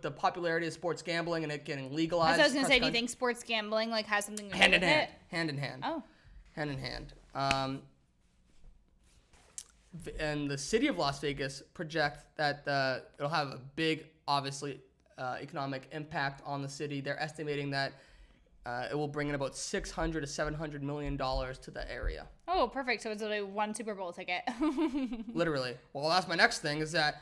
[SPEAKER 1] the popularity of sports gambling and it getting legalized.
[SPEAKER 2] That's what I was going to say. Do you think sports gambling like has something to do with it?
[SPEAKER 1] Hand in hand.
[SPEAKER 2] Oh.
[SPEAKER 1] Hand in hand. And the city of Las Vegas project that it'll have a big, obviously, economic impact on the city. They're estimating that it will bring in about $600 to $700 million to the area.
[SPEAKER 2] Oh, perfect. So it's only one Super Bowl ticket.
[SPEAKER 1] Literally. Well, that's my next thing is that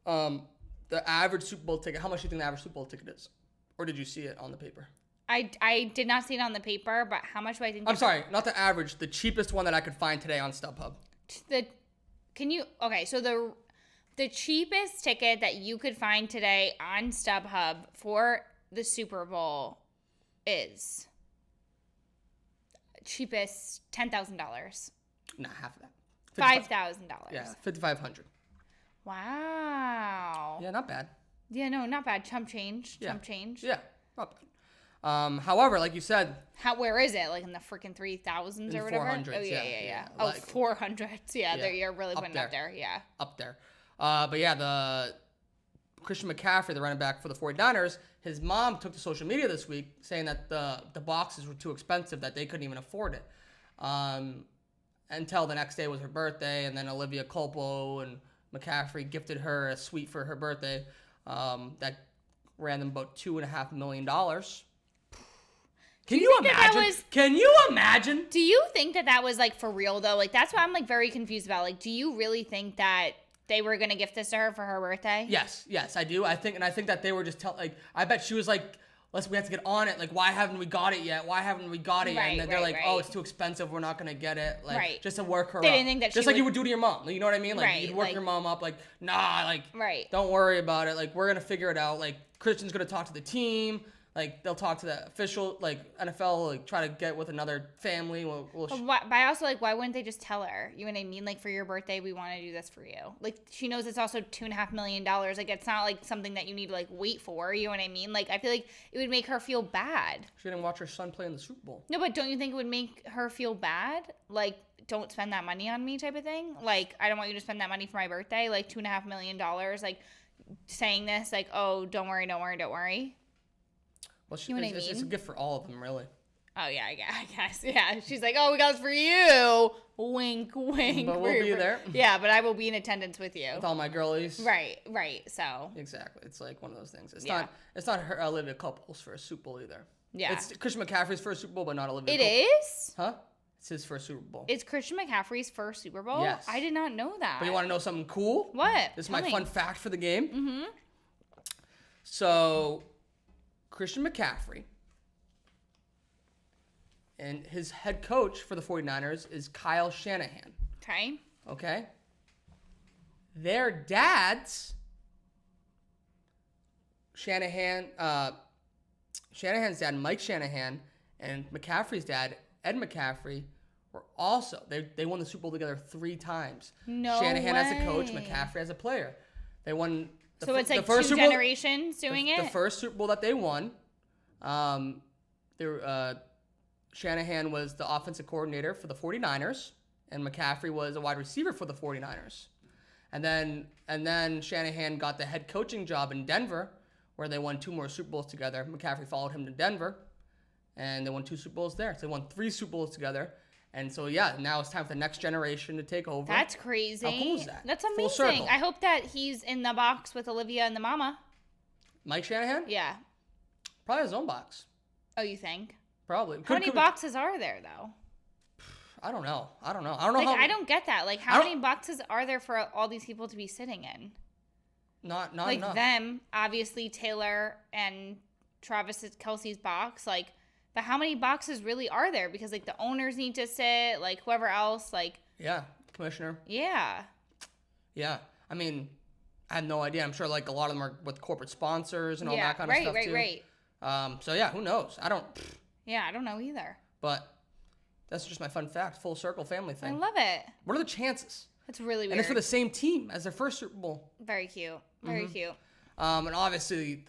[SPEAKER 1] the average Super Bowl ticket, how much do you think the average Super Bowl ticket is? Or did you see it on the paper?
[SPEAKER 2] I did not see it on the paper, but how much do I think?
[SPEAKER 1] I'm sorry, not the average, the cheapest one that I could find today on StubHub.
[SPEAKER 2] So the cheapest ticket that you could find today on StubHub for the Super Bowl is cheapest $10,000.
[SPEAKER 1] Nah, half of that.
[SPEAKER 2] $5,000.
[SPEAKER 1] Yeah, $5,500.
[SPEAKER 2] Wow.
[SPEAKER 1] Yeah, not bad.
[SPEAKER 2] Yeah, no, not bad. Chump change.
[SPEAKER 1] Yeah.
[SPEAKER 2] Chump change.
[SPEAKER 1] Yeah, not bad. However, like you said,
[SPEAKER 2] where is it? Like in the freaking 3,000s or whatever?
[SPEAKER 1] 400s,
[SPEAKER 2] Oh, yeah.
[SPEAKER 1] like,
[SPEAKER 2] 400s. Yeah, you're really putting
[SPEAKER 1] there.
[SPEAKER 2] up there. Yeah.
[SPEAKER 1] Up there. But yeah, the Christian McCaffrey, the running back for the 49ers, his mom took to social media this week saying that the boxes were too expensive, that they couldn't even afford it. Until the next day was her birthday, and then Olivia Culpo and McCaffrey gifted her a suite for her birthday that ran them about $2.5 million. Can you imagine? Can you imagine?
[SPEAKER 2] Do you think that was like for real though? Like that's what I'm like very confused about. Like, do you really think that they were gonna gift this to her for her birthday?
[SPEAKER 1] Yes, I do. I think that they were just I bet she was like we have to get on it. Like, why haven't we got it yet? Why haven't we got it yet? And then they're like, oh, it's too expensive. We're not going to get it. Like, just to work her up.
[SPEAKER 2] They didn't think that
[SPEAKER 1] just like you would do to your mom. You know what I mean? Like, you'd work
[SPEAKER 2] like,
[SPEAKER 1] your mom up. Like, nah, like, don't worry about it. Like, we're going to figure it out. Like, Christian's going to talk to the team. Like, they'll talk to the official, like, NFL, like, try to get with another family.
[SPEAKER 2] But I also, like, why wouldn't they just tell her? You know what I mean? Like, for your birthday, we want to do this for you. Like, she knows it's also $2.5 million. Like, it's not, like, something that you need to, like, wait for. You know what I mean? Like, I feel like it would make her feel bad.
[SPEAKER 1] She didn't watch her son play in the Super Bowl.
[SPEAKER 2] No, but don't you think it would make her feel bad? Like, don't spend that money on me type of thing? Like, I don't want you to spend that money for my birthday. Like, $2.5 million. Like, saying this, like, oh, don't worry.
[SPEAKER 1] Well, it's a gift for all of them, really.
[SPEAKER 2] Oh, yeah, I guess. Yeah. She's like, oh, we got this for you. Wink, wink.
[SPEAKER 1] But we'll be there.
[SPEAKER 2] Yeah, but I will be in attendance with you.
[SPEAKER 1] With all my girlies.
[SPEAKER 2] Right. So.
[SPEAKER 1] Exactly. It's like one of those things. It's not her Olivia Couples for a Super Bowl either.
[SPEAKER 2] Yeah.
[SPEAKER 1] It's Christian McCaffrey's first Super Bowl, but not Olivia
[SPEAKER 2] It
[SPEAKER 1] Couples.
[SPEAKER 2] is?
[SPEAKER 1] Huh? It's his first Super Bowl.
[SPEAKER 2] It's Christian McCaffrey's first Super Bowl?
[SPEAKER 1] Yes.
[SPEAKER 2] I did not know that.
[SPEAKER 1] But you want to know something cool?
[SPEAKER 2] What?
[SPEAKER 1] This is my fun fact for the game. Mm-hmm. So, Christian McCaffrey and his head coach for the 49ers is Kyle Shanahan. Okay? Their dads, Shanahan's dad, Mike Shanahan, and McCaffrey's dad, Ed McCaffrey, were also, they won the Super Bowl together 3 times.
[SPEAKER 2] No
[SPEAKER 1] Shanahan
[SPEAKER 2] way.
[SPEAKER 1] as a coach, McCaffrey as a player. They won
[SPEAKER 2] so it's like 2 generations doing it?
[SPEAKER 1] The first Super Bowl that they won, Shanahan was the offensive coordinator for the 49ers, and McCaffrey was a wide receiver for the 49ers. And then Shanahan got the head coaching job in Denver, where they won 2 more Super Bowls together. McCaffrey followed him to Denver, and they won 2 Super Bowls there. So they won 3 Super Bowls together. And so, now it's time for the next generation to take over.
[SPEAKER 2] That's crazy.
[SPEAKER 1] How cool is that?
[SPEAKER 2] That's
[SPEAKER 1] Full
[SPEAKER 2] amazing.
[SPEAKER 1] circle.
[SPEAKER 2] I hope that he's in the box with Olivia and the mama.
[SPEAKER 1] Mike Shanahan?
[SPEAKER 2] Yeah.
[SPEAKER 1] Probably his own box.
[SPEAKER 2] Oh, you think?
[SPEAKER 1] Probably.
[SPEAKER 2] How many boxes are there, though?
[SPEAKER 1] I don't know. I don't know
[SPEAKER 2] like,
[SPEAKER 1] how.
[SPEAKER 2] I don't get that. Like, how many boxes are there for all these people to be sitting in?
[SPEAKER 1] Not
[SPEAKER 2] like
[SPEAKER 1] enough.
[SPEAKER 2] Them, obviously Taylor and Travis Kelsey's box. Like, but how many boxes really are there? Because like the owners need to sit. Like whoever else. Like.
[SPEAKER 1] Yeah, commissioner.
[SPEAKER 2] Yeah.
[SPEAKER 1] Yeah, I mean, I have no idea. I'm sure like a lot of them are with corporate sponsors and all that kind of stuff too.
[SPEAKER 2] Right.
[SPEAKER 1] So yeah, who knows? I don't.
[SPEAKER 2] Yeah, I don't know either.
[SPEAKER 1] But that's just my fun fact. Full circle family thing.
[SPEAKER 2] I love it.
[SPEAKER 1] What are the chances?
[SPEAKER 2] It's really weird.
[SPEAKER 1] And it's for the same team as their first Super Bowl.
[SPEAKER 2] Very cute. Very cute.
[SPEAKER 1] And obviously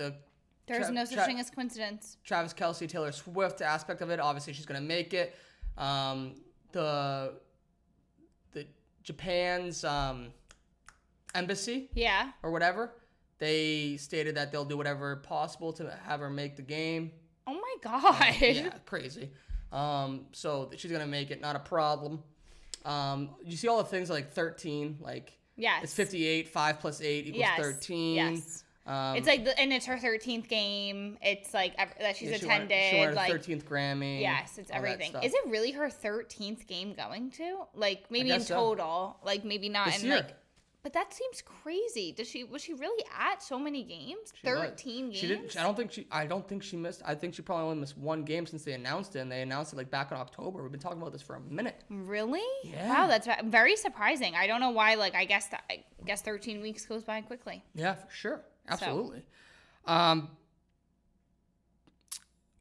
[SPEAKER 2] there's no such thing as coincidence.
[SPEAKER 1] Travis Kelsey, Taylor Swift aspect of it. Obviously, she's gonna make it. The Japan's embassy.
[SPEAKER 2] Yeah.
[SPEAKER 1] Or whatever. They stated that they'll do whatever possible to have her make the game.
[SPEAKER 2] Oh my god.
[SPEAKER 1] Yeah, crazy. So she's gonna make it, not a problem. You see all the things like 13, like
[SPEAKER 2] yes,
[SPEAKER 1] it's 58. 5 plus 8 equals 13.
[SPEAKER 2] Yes. It's like, and it's her 13th game. It's like that she's attended.
[SPEAKER 1] She won her
[SPEAKER 2] like
[SPEAKER 1] 13th Grammy.
[SPEAKER 2] Yes, it's everything. Is it really her 13th game going to? Like maybe in total, like maybe not
[SPEAKER 1] this
[SPEAKER 2] in
[SPEAKER 1] year.
[SPEAKER 2] like. But that seems crazy. Was she really at so many games? 13 games?
[SPEAKER 1] She didn't. I don't think she missed. I think she probably only missed 1 game since they announced it, and they announced it like back in October. We've been talking about this for a minute.
[SPEAKER 2] Really?
[SPEAKER 1] Yeah.
[SPEAKER 2] Wow, that's very surprising. I don't know why. Like, I guess 13 weeks goes by quickly.
[SPEAKER 1] Yeah, for sure. Absolutely. So.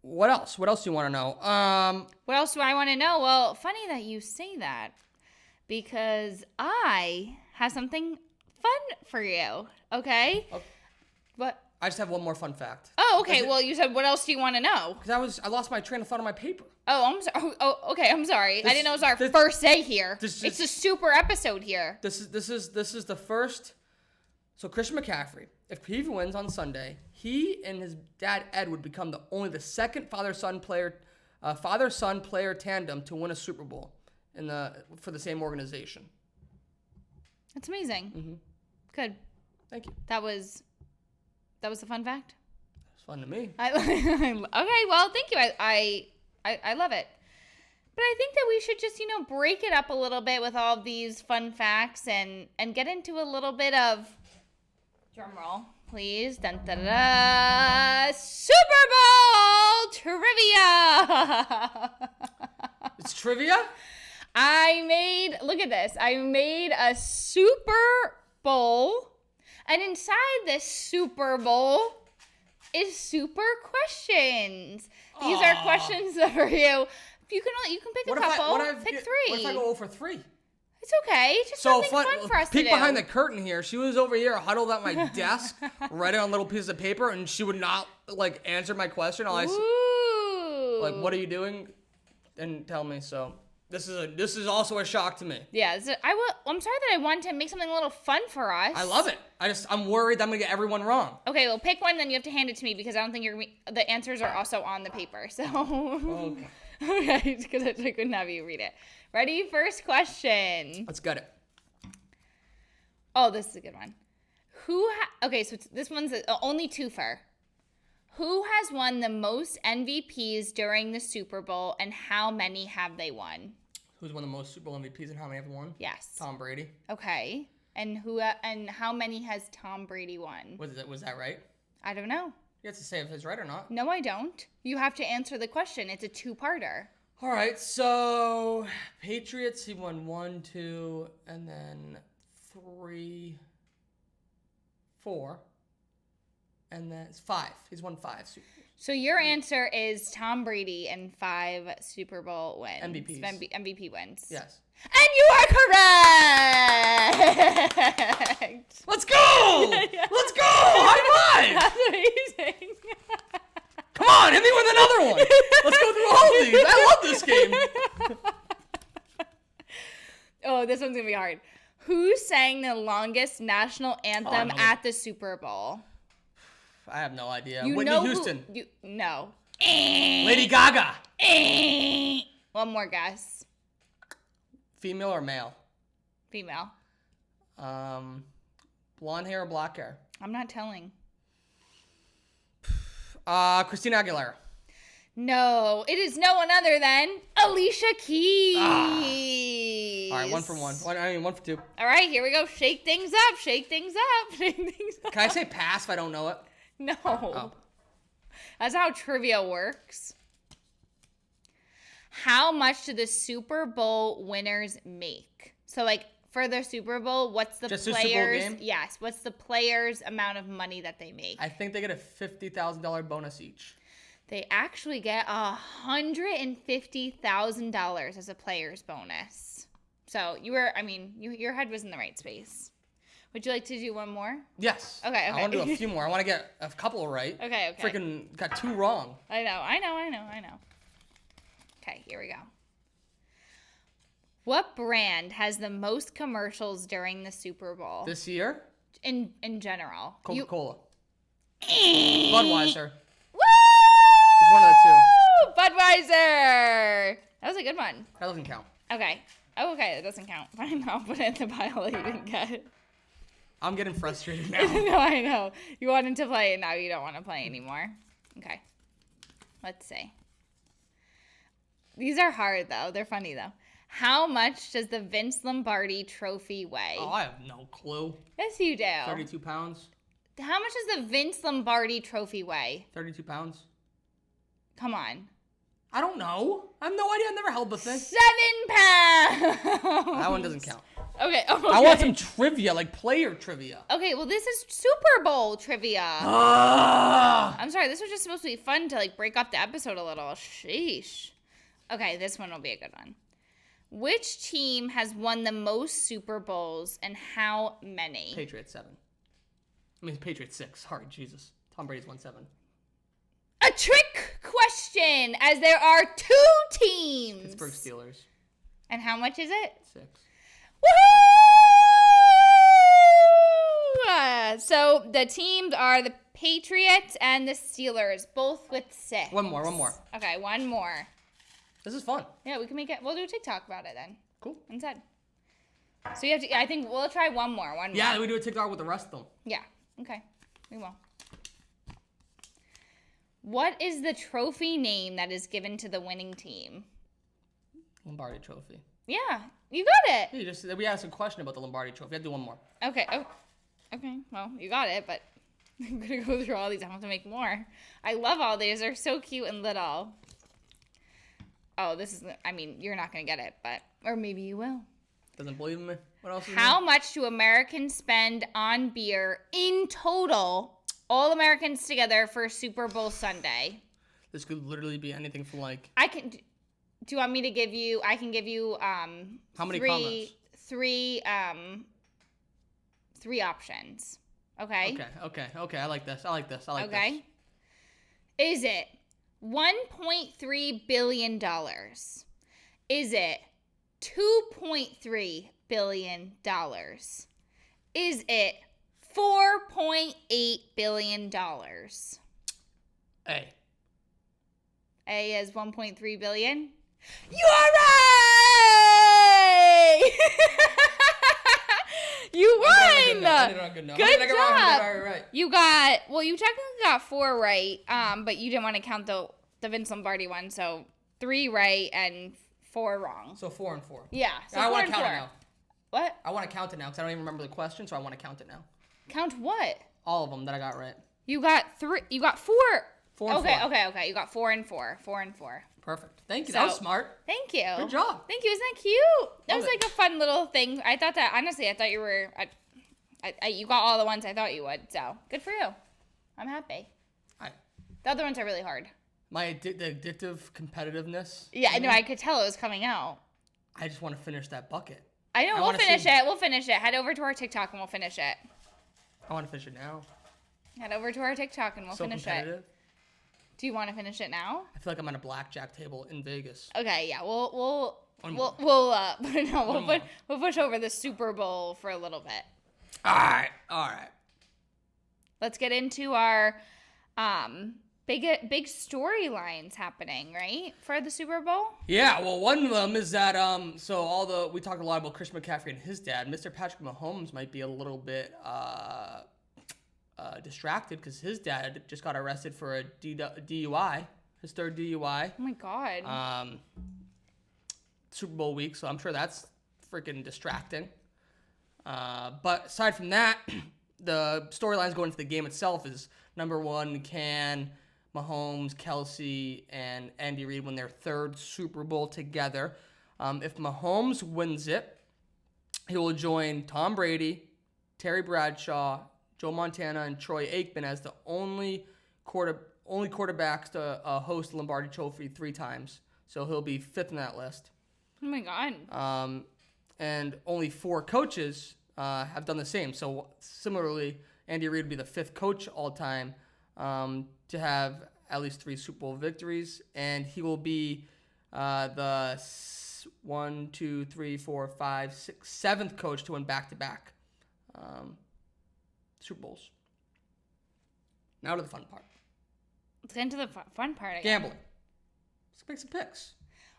[SPEAKER 1] What else? What else do you want to know?
[SPEAKER 2] What else do I want to know? Well, funny that you say that, because I have something fun for you. Okay? What?
[SPEAKER 1] I just have one more fun fact.
[SPEAKER 2] Oh, okay. Well, you said, what else do you want to know?
[SPEAKER 1] Because I lost my train of thought on my paper.
[SPEAKER 2] Oh, I'm sorry. Oh, okay. I'm sorry. I didn't know it was our first day here. It's a super episode here.
[SPEAKER 1] This is the first. So Christian McCaffrey, if he wins on Sunday, he and his dad Ed would become the second father-son player tandem to win a Super Bowl for the same organization.
[SPEAKER 2] That's amazing.
[SPEAKER 1] Mm-hmm.
[SPEAKER 2] Good.
[SPEAKER 1] Thank you.
[SPEAKER 2] That was a fun fact.
[SPEAKER 1] It's fun to me.
[SPEAKER 2] Okay, well, thank you. I love it. But I think that we should just, break it up a little bit with all of these fun facts and get into a little bit of drum roll. please. Dun, da, da, da. Super Bowl trivia.
[SPEAKER 1] It's trivia?
[SPEAKER 2] Look at this. I made a Super Bowl, and inside this Super Bowl is super questions. These are questions for you. You can pick a couple. Pick 3.
[SPEAKER 1] What if I go over 3?
[SPEAKER 2] It's okay. It's just something fun for us to do.
[SPEAKER 1] Peek behind the curtain here. She was over here huddled at my desk, writing on little pieces of paper, and she would not answer my question.
[SPEAKER 2] Ooh.
[SPEAKER 1] What are you doing? And tell me. So this is also a shock to me.
[SPEAKER 2] Yeah. I'm sorry that I wanted to make something a little fun for us.
[SPEAKER 1] I love it. I'm worried that I'm gonna get everyone wrong.
[SPEAKER 2] Okay, well, pick one, then you have to hand it to me because I don't think the answers are also on the paper. So.
[SPEAKER 1] Okay.
[SPEAKER 2] Okay, because I couldn't have you read it. Ready? First question.
[SPEAKER 1] Let's get it.
[SPEAKER 2] Oh, this is a good one. Okay, so this one's only twofer. Who has won the most MVPs during the Super Bowl, and how many have they won?
[SPEAKER 1] Who's won the most Super Bowl MVPs and how many have won?
[SPEAKER 2] Yes.
[SPEAKER 1] Tom Brady.
[SPEAKER 2] Okay, and how many has Tom Brady won?
[SPEAKER 1] Was that right?
[SPEAKER 2] I don't know.
[SPEAKER 1] You have to say if it's right or not.
[SPEAKER 2] No, I don't. You have to answer the question. It's a 2-parter.
[SPEAKER 1] All right, so Patriots, he won 1, 2, and then 3, 4, and then it's 5. He's won 5 Super Bowls.
[SPEAKER 2] So your answer is Tom Brady and 5 Super Bowl wins.
[SPEAKER 1] MVPs.
[SPEAKER 2] MVP wins.
[SPEAKER 1] Yes.
[SPEAKER 2] And you are correct!
[SPEAKER 1] Let's go!
[SPEAKER 2] Yeah.
[SPEAKER 1] Let's go! High five!
[SPEAKER 2] That's amazing.
[SPEAKER 1] Come on, hit me with another one. Let's go through all of these. I love this game.
[SPEAKER 2] Oh, this one's going to be hard. Who sang the longest national anthem at the Super Bowl?
[SPEAKER 1] I have no idea.
[SPEAKER 2] You
[SPEAKER 1] Whitney
[SPEAKER 2] know
[SPEAKER 1] Houston.
[SPEAKER 2] No.
[SPEAKER 1] Lady Gaga.
[SPEAKER 2] One more guess.
[SPEAKER 1] Female or male?
[SPEAKER 2] Female.
[SPEAKER 1] Blonde hair or black hair?
[SPEAKER 2] I'm not telling.
[SPEAKER 1] Christina Aguilera.
[SPEAKER 2] No, it is no one other than Alicia Keys.
[SPEAKER 1] All right, 1 for 1. 1 for 2.
[SPEAKER 2] All right, here we go. Shake things up. Shake things up. Shake things up.
[SPEAKER 1] Can I say pass if I don't know it?
[SPEAKER 2] No.
[SPEAKER 1] Oh.
[SPEAKER 2] That's how trivia works. How much do the Super Bowl winners make? So, for the Super Bowl, what's the
[SPEAKER 1] Just a
[SPEAKER 2] players?
[SPEAKER 1] Super Bowl game?
[SPEAKER 2] Yes. What's the players' amount of money that they make?
[SPEAKER 1] I think they get a $50,000 bonus each.
[SPEAKER 2] They actually get $150,000 as a player's bonus. So your head was in the right space. Would you like to do one more?
[SPEAKER 1] Yes.
[SPEAKER 2] Okay.
[SPEAKER 1] I want to do a few more. I want to get a couple right.
[SPEAKER 2] Okay.
[SPEAKER 1] Freaking got 2 wrong.
[SPEAKER 2] I know. Okay, here we go. What brand has the most commercials during the Super Bowl?
[SPEAKER 1] This year?
[SPEAKER 2] In general.
[SPEAKER 1] Coca-Cola. Budweiser.
[SPEAKER 2] Woo!
[SPEAKER 1] It's one of the 2.
[SPEAKER 2] Budweiser! That was a good one.
[SPEAKER 1] That doesn't count.
[SPEAKER 2] Okay. Oh, okay, that doesn't count. Fine, I'll put it in the pile that you didn't get.
[SPEAKER 1] I'm getting frustrated now.
[SPEAKER 2] No, I know. You wanted to play it, now you don't want to play anymore. Okay. Let's see. These are hard, though. They're funny, though. How much does the Vince Lombardi trophy weigh?
[SPEAKER 1] Oh, I have no clue.
[SPEAKER 2] Yes, you do.
[SPEAKER 1] 32 pounds.
[SPEAKER 2] How much does the Vince Lombardi trophy weigh?
[SPEAKER 1] 32 pounds.
[SPEAKER 2] Come on.
[SPEAKER 1] I don't know. I have no idea. I've never held the thing.
[SPEAKER 2] 7 pounds.
[SPEAKER 1] That one doesn't count.
[SPEAKER 2] Okay.
[SPEAKER 1] I want some trivia, player trivia.
[SPEAKER 2] Okay, well, this is Super Bowl trivia. I'm sorry. This was just supposed to be fun to, break up the episode a little. Sheesh. Okay, this one will be a good one. Which team has won the most Super Bowls and how many?
[SPEAKER 1] Patriots 7. Patriots 6. Sorry, Jesus. Tom Brady's won 7.
[SPEAKER 2] A trick question, as there are 2 teams.
[SPEAKER 1] Pittsburgh Steelers.
[SPEAKER 2] And how much is it?
[SPEAKER 1] 6.
[SPEAKER 2] Woohoo! So the teams are the Patriots and the Steelers, both with 6.
[SPEAKER 1] One more.
[SPEAKER 2] Okay, one more.
[SPEAKER 1] This is fun.
[SPEAKER 2] Yeah, we'll do a TikTok about it then.
[SPEAKER 1] Cool.
[SPEAKER 2] Instead. So you have to, I think we'll try one more.
[SPEAKER 1] Yeah, we do a TikTok with the rest of them.
[SPEAKER 2] Yeah, okay. We will. What is the trophy name that is given to the winning team?
[SPEAKER 1] Lombardi Trophy.
[SPEAKER 2] Yeah, you got it.
[SPEAKER 1] Yeah, we asked a question about the Lombardi Trophy. I have to do one more.
[SPEAKER 2] Okay. Oh, okay. Well, you got it, but I'm going to go through all these. I have to make more. I love all these. They're so cute and little. Oh, this is, I mean, you're not going to get it, but, or maybe you will.
[SPEAKER 1] Doesn't believe in me. What else is
[SPEAKER 2] How much do Americans spend on beer in total, all Americans together, for Super Bowl Sunday?
[SPEAKER 1] This could literally be anything from like...
[SPEAKER 2] Do you want me to give you, I can give you,
[SPEAKER 1] How many comments?
[SPEAKER 2] Three options. Okay?
[SPEAKER 1] Okay. I like this.
[SPEAKER 2] Okay. Is it $1.3 billion? Is it $2.3 billion? Is it $4.8 billion?
[SPEAKER 1] A.
[SPEAKER 2] A is 1.3 billion. You're right! You won!
[SPEAKER 1] I did on good note.
[SPEAKER 2] Good job.
[SPEAKER 1] Right.
[SPEAKER 2] You got, well, you technically got 4 right, but you didn't want to count the Vince Lombardi one, so 3 right and 4 wrong.
[SPEAKER 1] So 4 and 4.
[SPEAKER 2] Yeah. So
[SPEAKER 1] I
[SPEAKER 2] want to
[SPEAKER 1] count it now.
[SPEAKER 2] What?
[SPEAKER 1] I want to count it now because I don't even remember the question, so I want to count it now.
[SPEAKER 2] Count what?
[SPEAKER 1] All of them that I got right.
[SPEAKER 2] You got 3. You got 4.
[SPEAKER 1] 4 and 4.
[SPEAKER 2] Okay. You got 4 and 4. 4 and 4.
[SPEAKER 1] Perfect. Thank you. That was smart.
[SPEAKER 2] Thank you.
[SPEAKER 1] Good job.
[SPEAKER 2] Thank you. Isn't that cute? That was like a fun little thing. I thought that, honestly, I thought you were, you got all the ones I thought you would. So good for you. I'm happy. The other ones are really hard.
[SPEAKER 1] The addictive competitiveness.
[SPEAKER 2] Yeah, I know. I could tell it was coming out.
[SPEAKER 1] I just want to finish that bucket.
[SPEAKER 2] I know. We'll finish it. We'll finish it. Head over to our TikTok and we'll finish it.
[SPEAKER 1] I want to finish it now.
[SPEAKER 2] Head over to our TikTok and we'll finish it. Do you want to finish it now?
[SPEAKER 1] I feel like I'm on a blackjack table in Vegas.
[SPEAKER 2] Okay, yeah. We'll push over the Super Bowl for a little bit.
[SPEAKER 1] All right.
[SPEAKER 2] Let's get into our big storylines happening, right, for the Super Bowl?
[SPEAKER 1] Yeah, well, one of them is that we talked a lot about Christian McCaffrey and his dad. Mr. Patrick Mahomes might be a little bit distracted because his dad just got arrested for a DUI, his 3rd DUI.
[SPEAKER 2] Oh my God.
[SPEAKER 1] Super Bowl week, so I'm sure that's freaking distracting. But aside from that, the storylines going into the game itself is, number one, can Mahomes, Kelsey, and Andy Reid win their 3rd Super Bowl together? If Mahomes wins it, he will join Tom Brady, Terry Bradshaw, Joe Montana, and Troy Aikman as the only quarterbacks to host the Lombardi Trophy 3 times. So he'll be 5th on that list.
[SPEAKER 2] Oh my God.
[SPEAKER 1] And only 4 coaches have done the same. So similarly, Andy Reid would be the 5th coach all time to have at least 3 Super Bowl victories, and he will be the 7th coach to win back-to-back Super Bowls. Now to the fun part.
[SPEAKER 2] Let's get into the fun part again.
[SPEAKER 1] Gambling. Let's make some picks.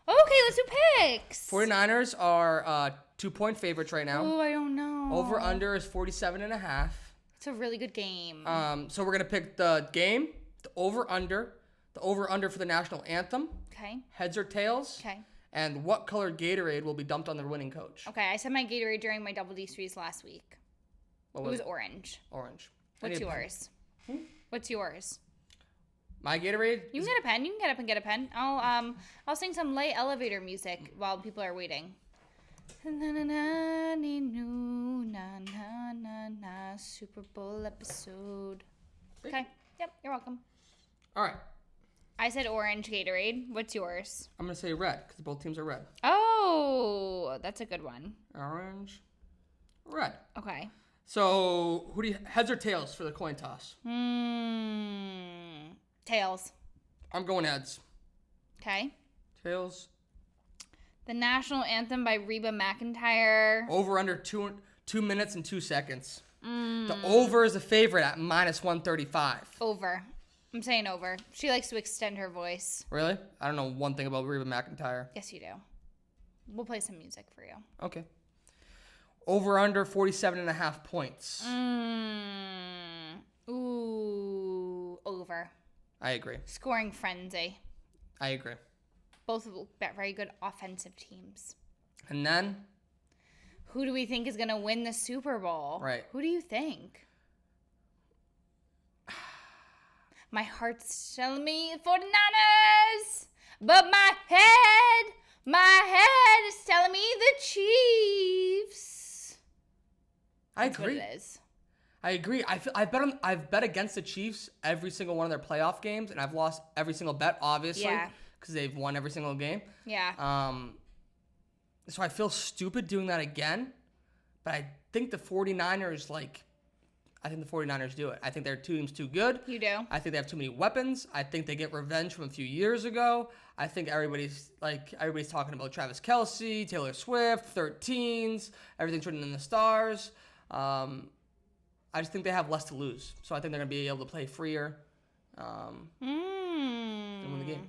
[SPEAKER 2] Okay, let's do picks.
[SPEAKER 1] 49ers are 2-point favorites right now.
[SPEAKER 2] Oh, I don't know.
[SPEAKER 1] Over-under is 47.5.
[SPEAKER 2] It's a really good game.
[SPEAKER 1] So we're going to pick the game, the over-under for the national anthem.
[SPEAKER 2] Okay.
[SPEAKER 1] Heads or tails.
[SPEAKER 2] Okay.
[SPEAKER 1] And what color Gatorade will be dumped on the winning coach.
[SPEAKER 2] Okay, I said my Gatorade during my Double D Streets last week. It was orange.
[SPEAKER 1] Orange.
[SPEAKER 2] What's yours? What's yours?
[SPEAKER 1] My Gatorade?
[SPEAKER 2] You can get a pen. You can get up and get a pen. I'll sing some light elevator music while people are waiting. Super Bowl episode. Okay. Yep, you're welcome.
[SPEAKER 1] All right.
[SPEAKER 2] I said orange Gatorade. What's yours?
[SPEAKER 1] I'm going to say red because both teams are red.
[SPEAKER 2] Oh, that's a good one.
[SPEAKER 1] Orange, red.
[SPEAKER 2] Okay.
[SPEAKER 1] So, heads or tails for the coin toss?
[SPEAKER 2] Tails.
[SPEAKER 1] I'm going heads.
[SPEAKER 2] Okay.
[SPEAKER 1] Tails.
[SPEAKER 2] The national anthem by Reba McEntire.
[SPEAKER 1] Over under 2 minutes and 2 seconds. The over is a favorite at -135.
[SPEAKER 2] Over. I'm saying over. She likes to extend her voice.
[SPEAKER 1] Really? I don't know one thing about Reba McEntire.
[SPEAKER 2] Yes, you do. We'll play some music for you.
[SPEAKER 1] Okay. Over under 47.5 points.
[SPEAKER 2] Ooh, over.
[SPEAKER 1] I agree.
[SPEAKER 2] Scoring frenzy.
[SPEAKER 1] I agree.
[SPEAKER 2] Both very good offensive teams.
[SPEAKER 1] And then?
[SPEAKER 2] Who do we think is going to win the Super Bowl?
[SPEAKER 1] Right.
[SPEAKER 2] Who do you think? My heart's telling me 49ers, but my head is telling me the Chiefs.
[SPEAKER 1] That's
[SPEAKER 2] what it is.
[SPEAKER 1] I agree. I've bet against the Chiefs every single one of their playoff games, and I've lost every single bet, obviously, because they've won every single game.
[SPEAKER 2] Yeah.
[SPEAKER 1] So I feel stupid doing that again, but I think the 49ers, do it. I think their team's too good.
[SPEAKER 2] You do?
[SPEAKER 1] I think they have too many weapons. I think they get revenge from a few years ago. I think everybody's talking about Travis Kelce, Taylor Swift, 13s, everything's written in the stars. I just think they have less to lose. So I think they're going to be able to play freer and win the game.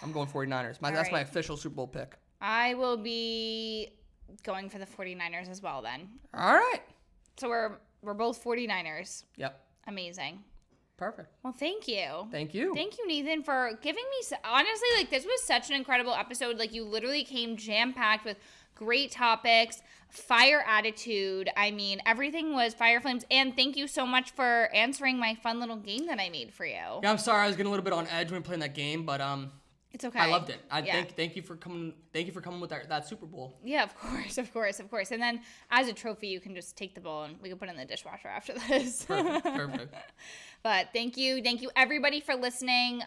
[SPEAKER 1] I'm going 49ers. That's my official Super Bowl pick.
[SPEAKER 2] I will be going for the 49ers as well then.
[SPEAKER 1] All right.
[SPEAKER 2] So we're both 49ers.
[SPEAKER 1] Yep.
[SPEAKER 2] Amazing.
[SPEAKER 1] Perfect.
[SPEAKER 2] Well, thank you.
[SPEAKER 1] Thank you.
[SPEAKER 2] Thank you, Nathan, for giving me... Honestly, this was such an incredible episode. You literally came jam-packed with great topics, fire attitude. I mean, everything was fire flames. And thank you so much for answering my fun little game that I made for you.
[SPEAKER 1] Yeah, I'm sorry I was getting a little bit on edge when playing that game, but
[SPEAKER 2] it's okay.
[SPEAKER 1] I loved it. Thank you for coming. Thank you for coming with that Super Bowl.
[SPEAKER 2] Yeah, of course. And then as a trophy, you can just take the bowl and we can put it in the dishwasher after this.
[SPEAKER 1] Perfect.
[SPEAKER 2] But thank you everybody for listening.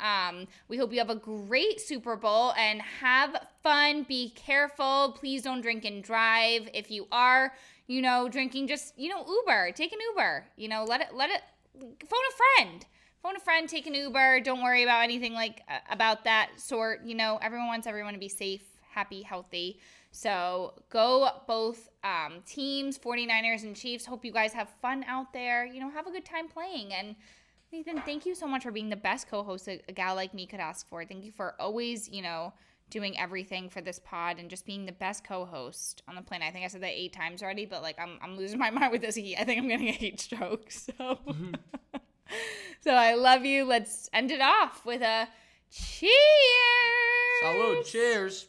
[SPEAKER 2] We hope you have a great Super Bowl and have fun. Be careful. Please don't drink and drive. If you are, drinking, just Uber. Take an Uber. Let it. Phone a friend. Phone a friend, take an Uber. Don't worry about anything about that sort. Everyone wants everyone to be safe, happy, healthy. So go both teams, 49ers and Chiefs. Hope you guys have fun out there. Have a good time playing. And Nathan, thank you so much for being the best co-host a gal like me could ask for. Thank you for always, doing everything for this pod and just being the best co-host on the planet. I think I said that 8 times already, but I'm losing my mind with this heat. I think I'm getting a heat stroke. So... So I love you. Let's end it off with a cheers.
[SPEAKER 1] Salud. Cheers.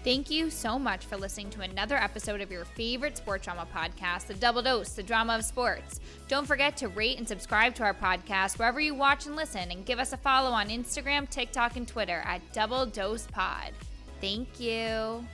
[SPEAKER 2] Thank you so much for listening to another episode of your favorite sports drama podcast, The Double Dose, the drama of sports. Don't forget to rate and subscribe to our podcast wherever you watch and listen, and give us a follow on Instagram, TikTok, and Twitter at Double Dose Pod. Thank you.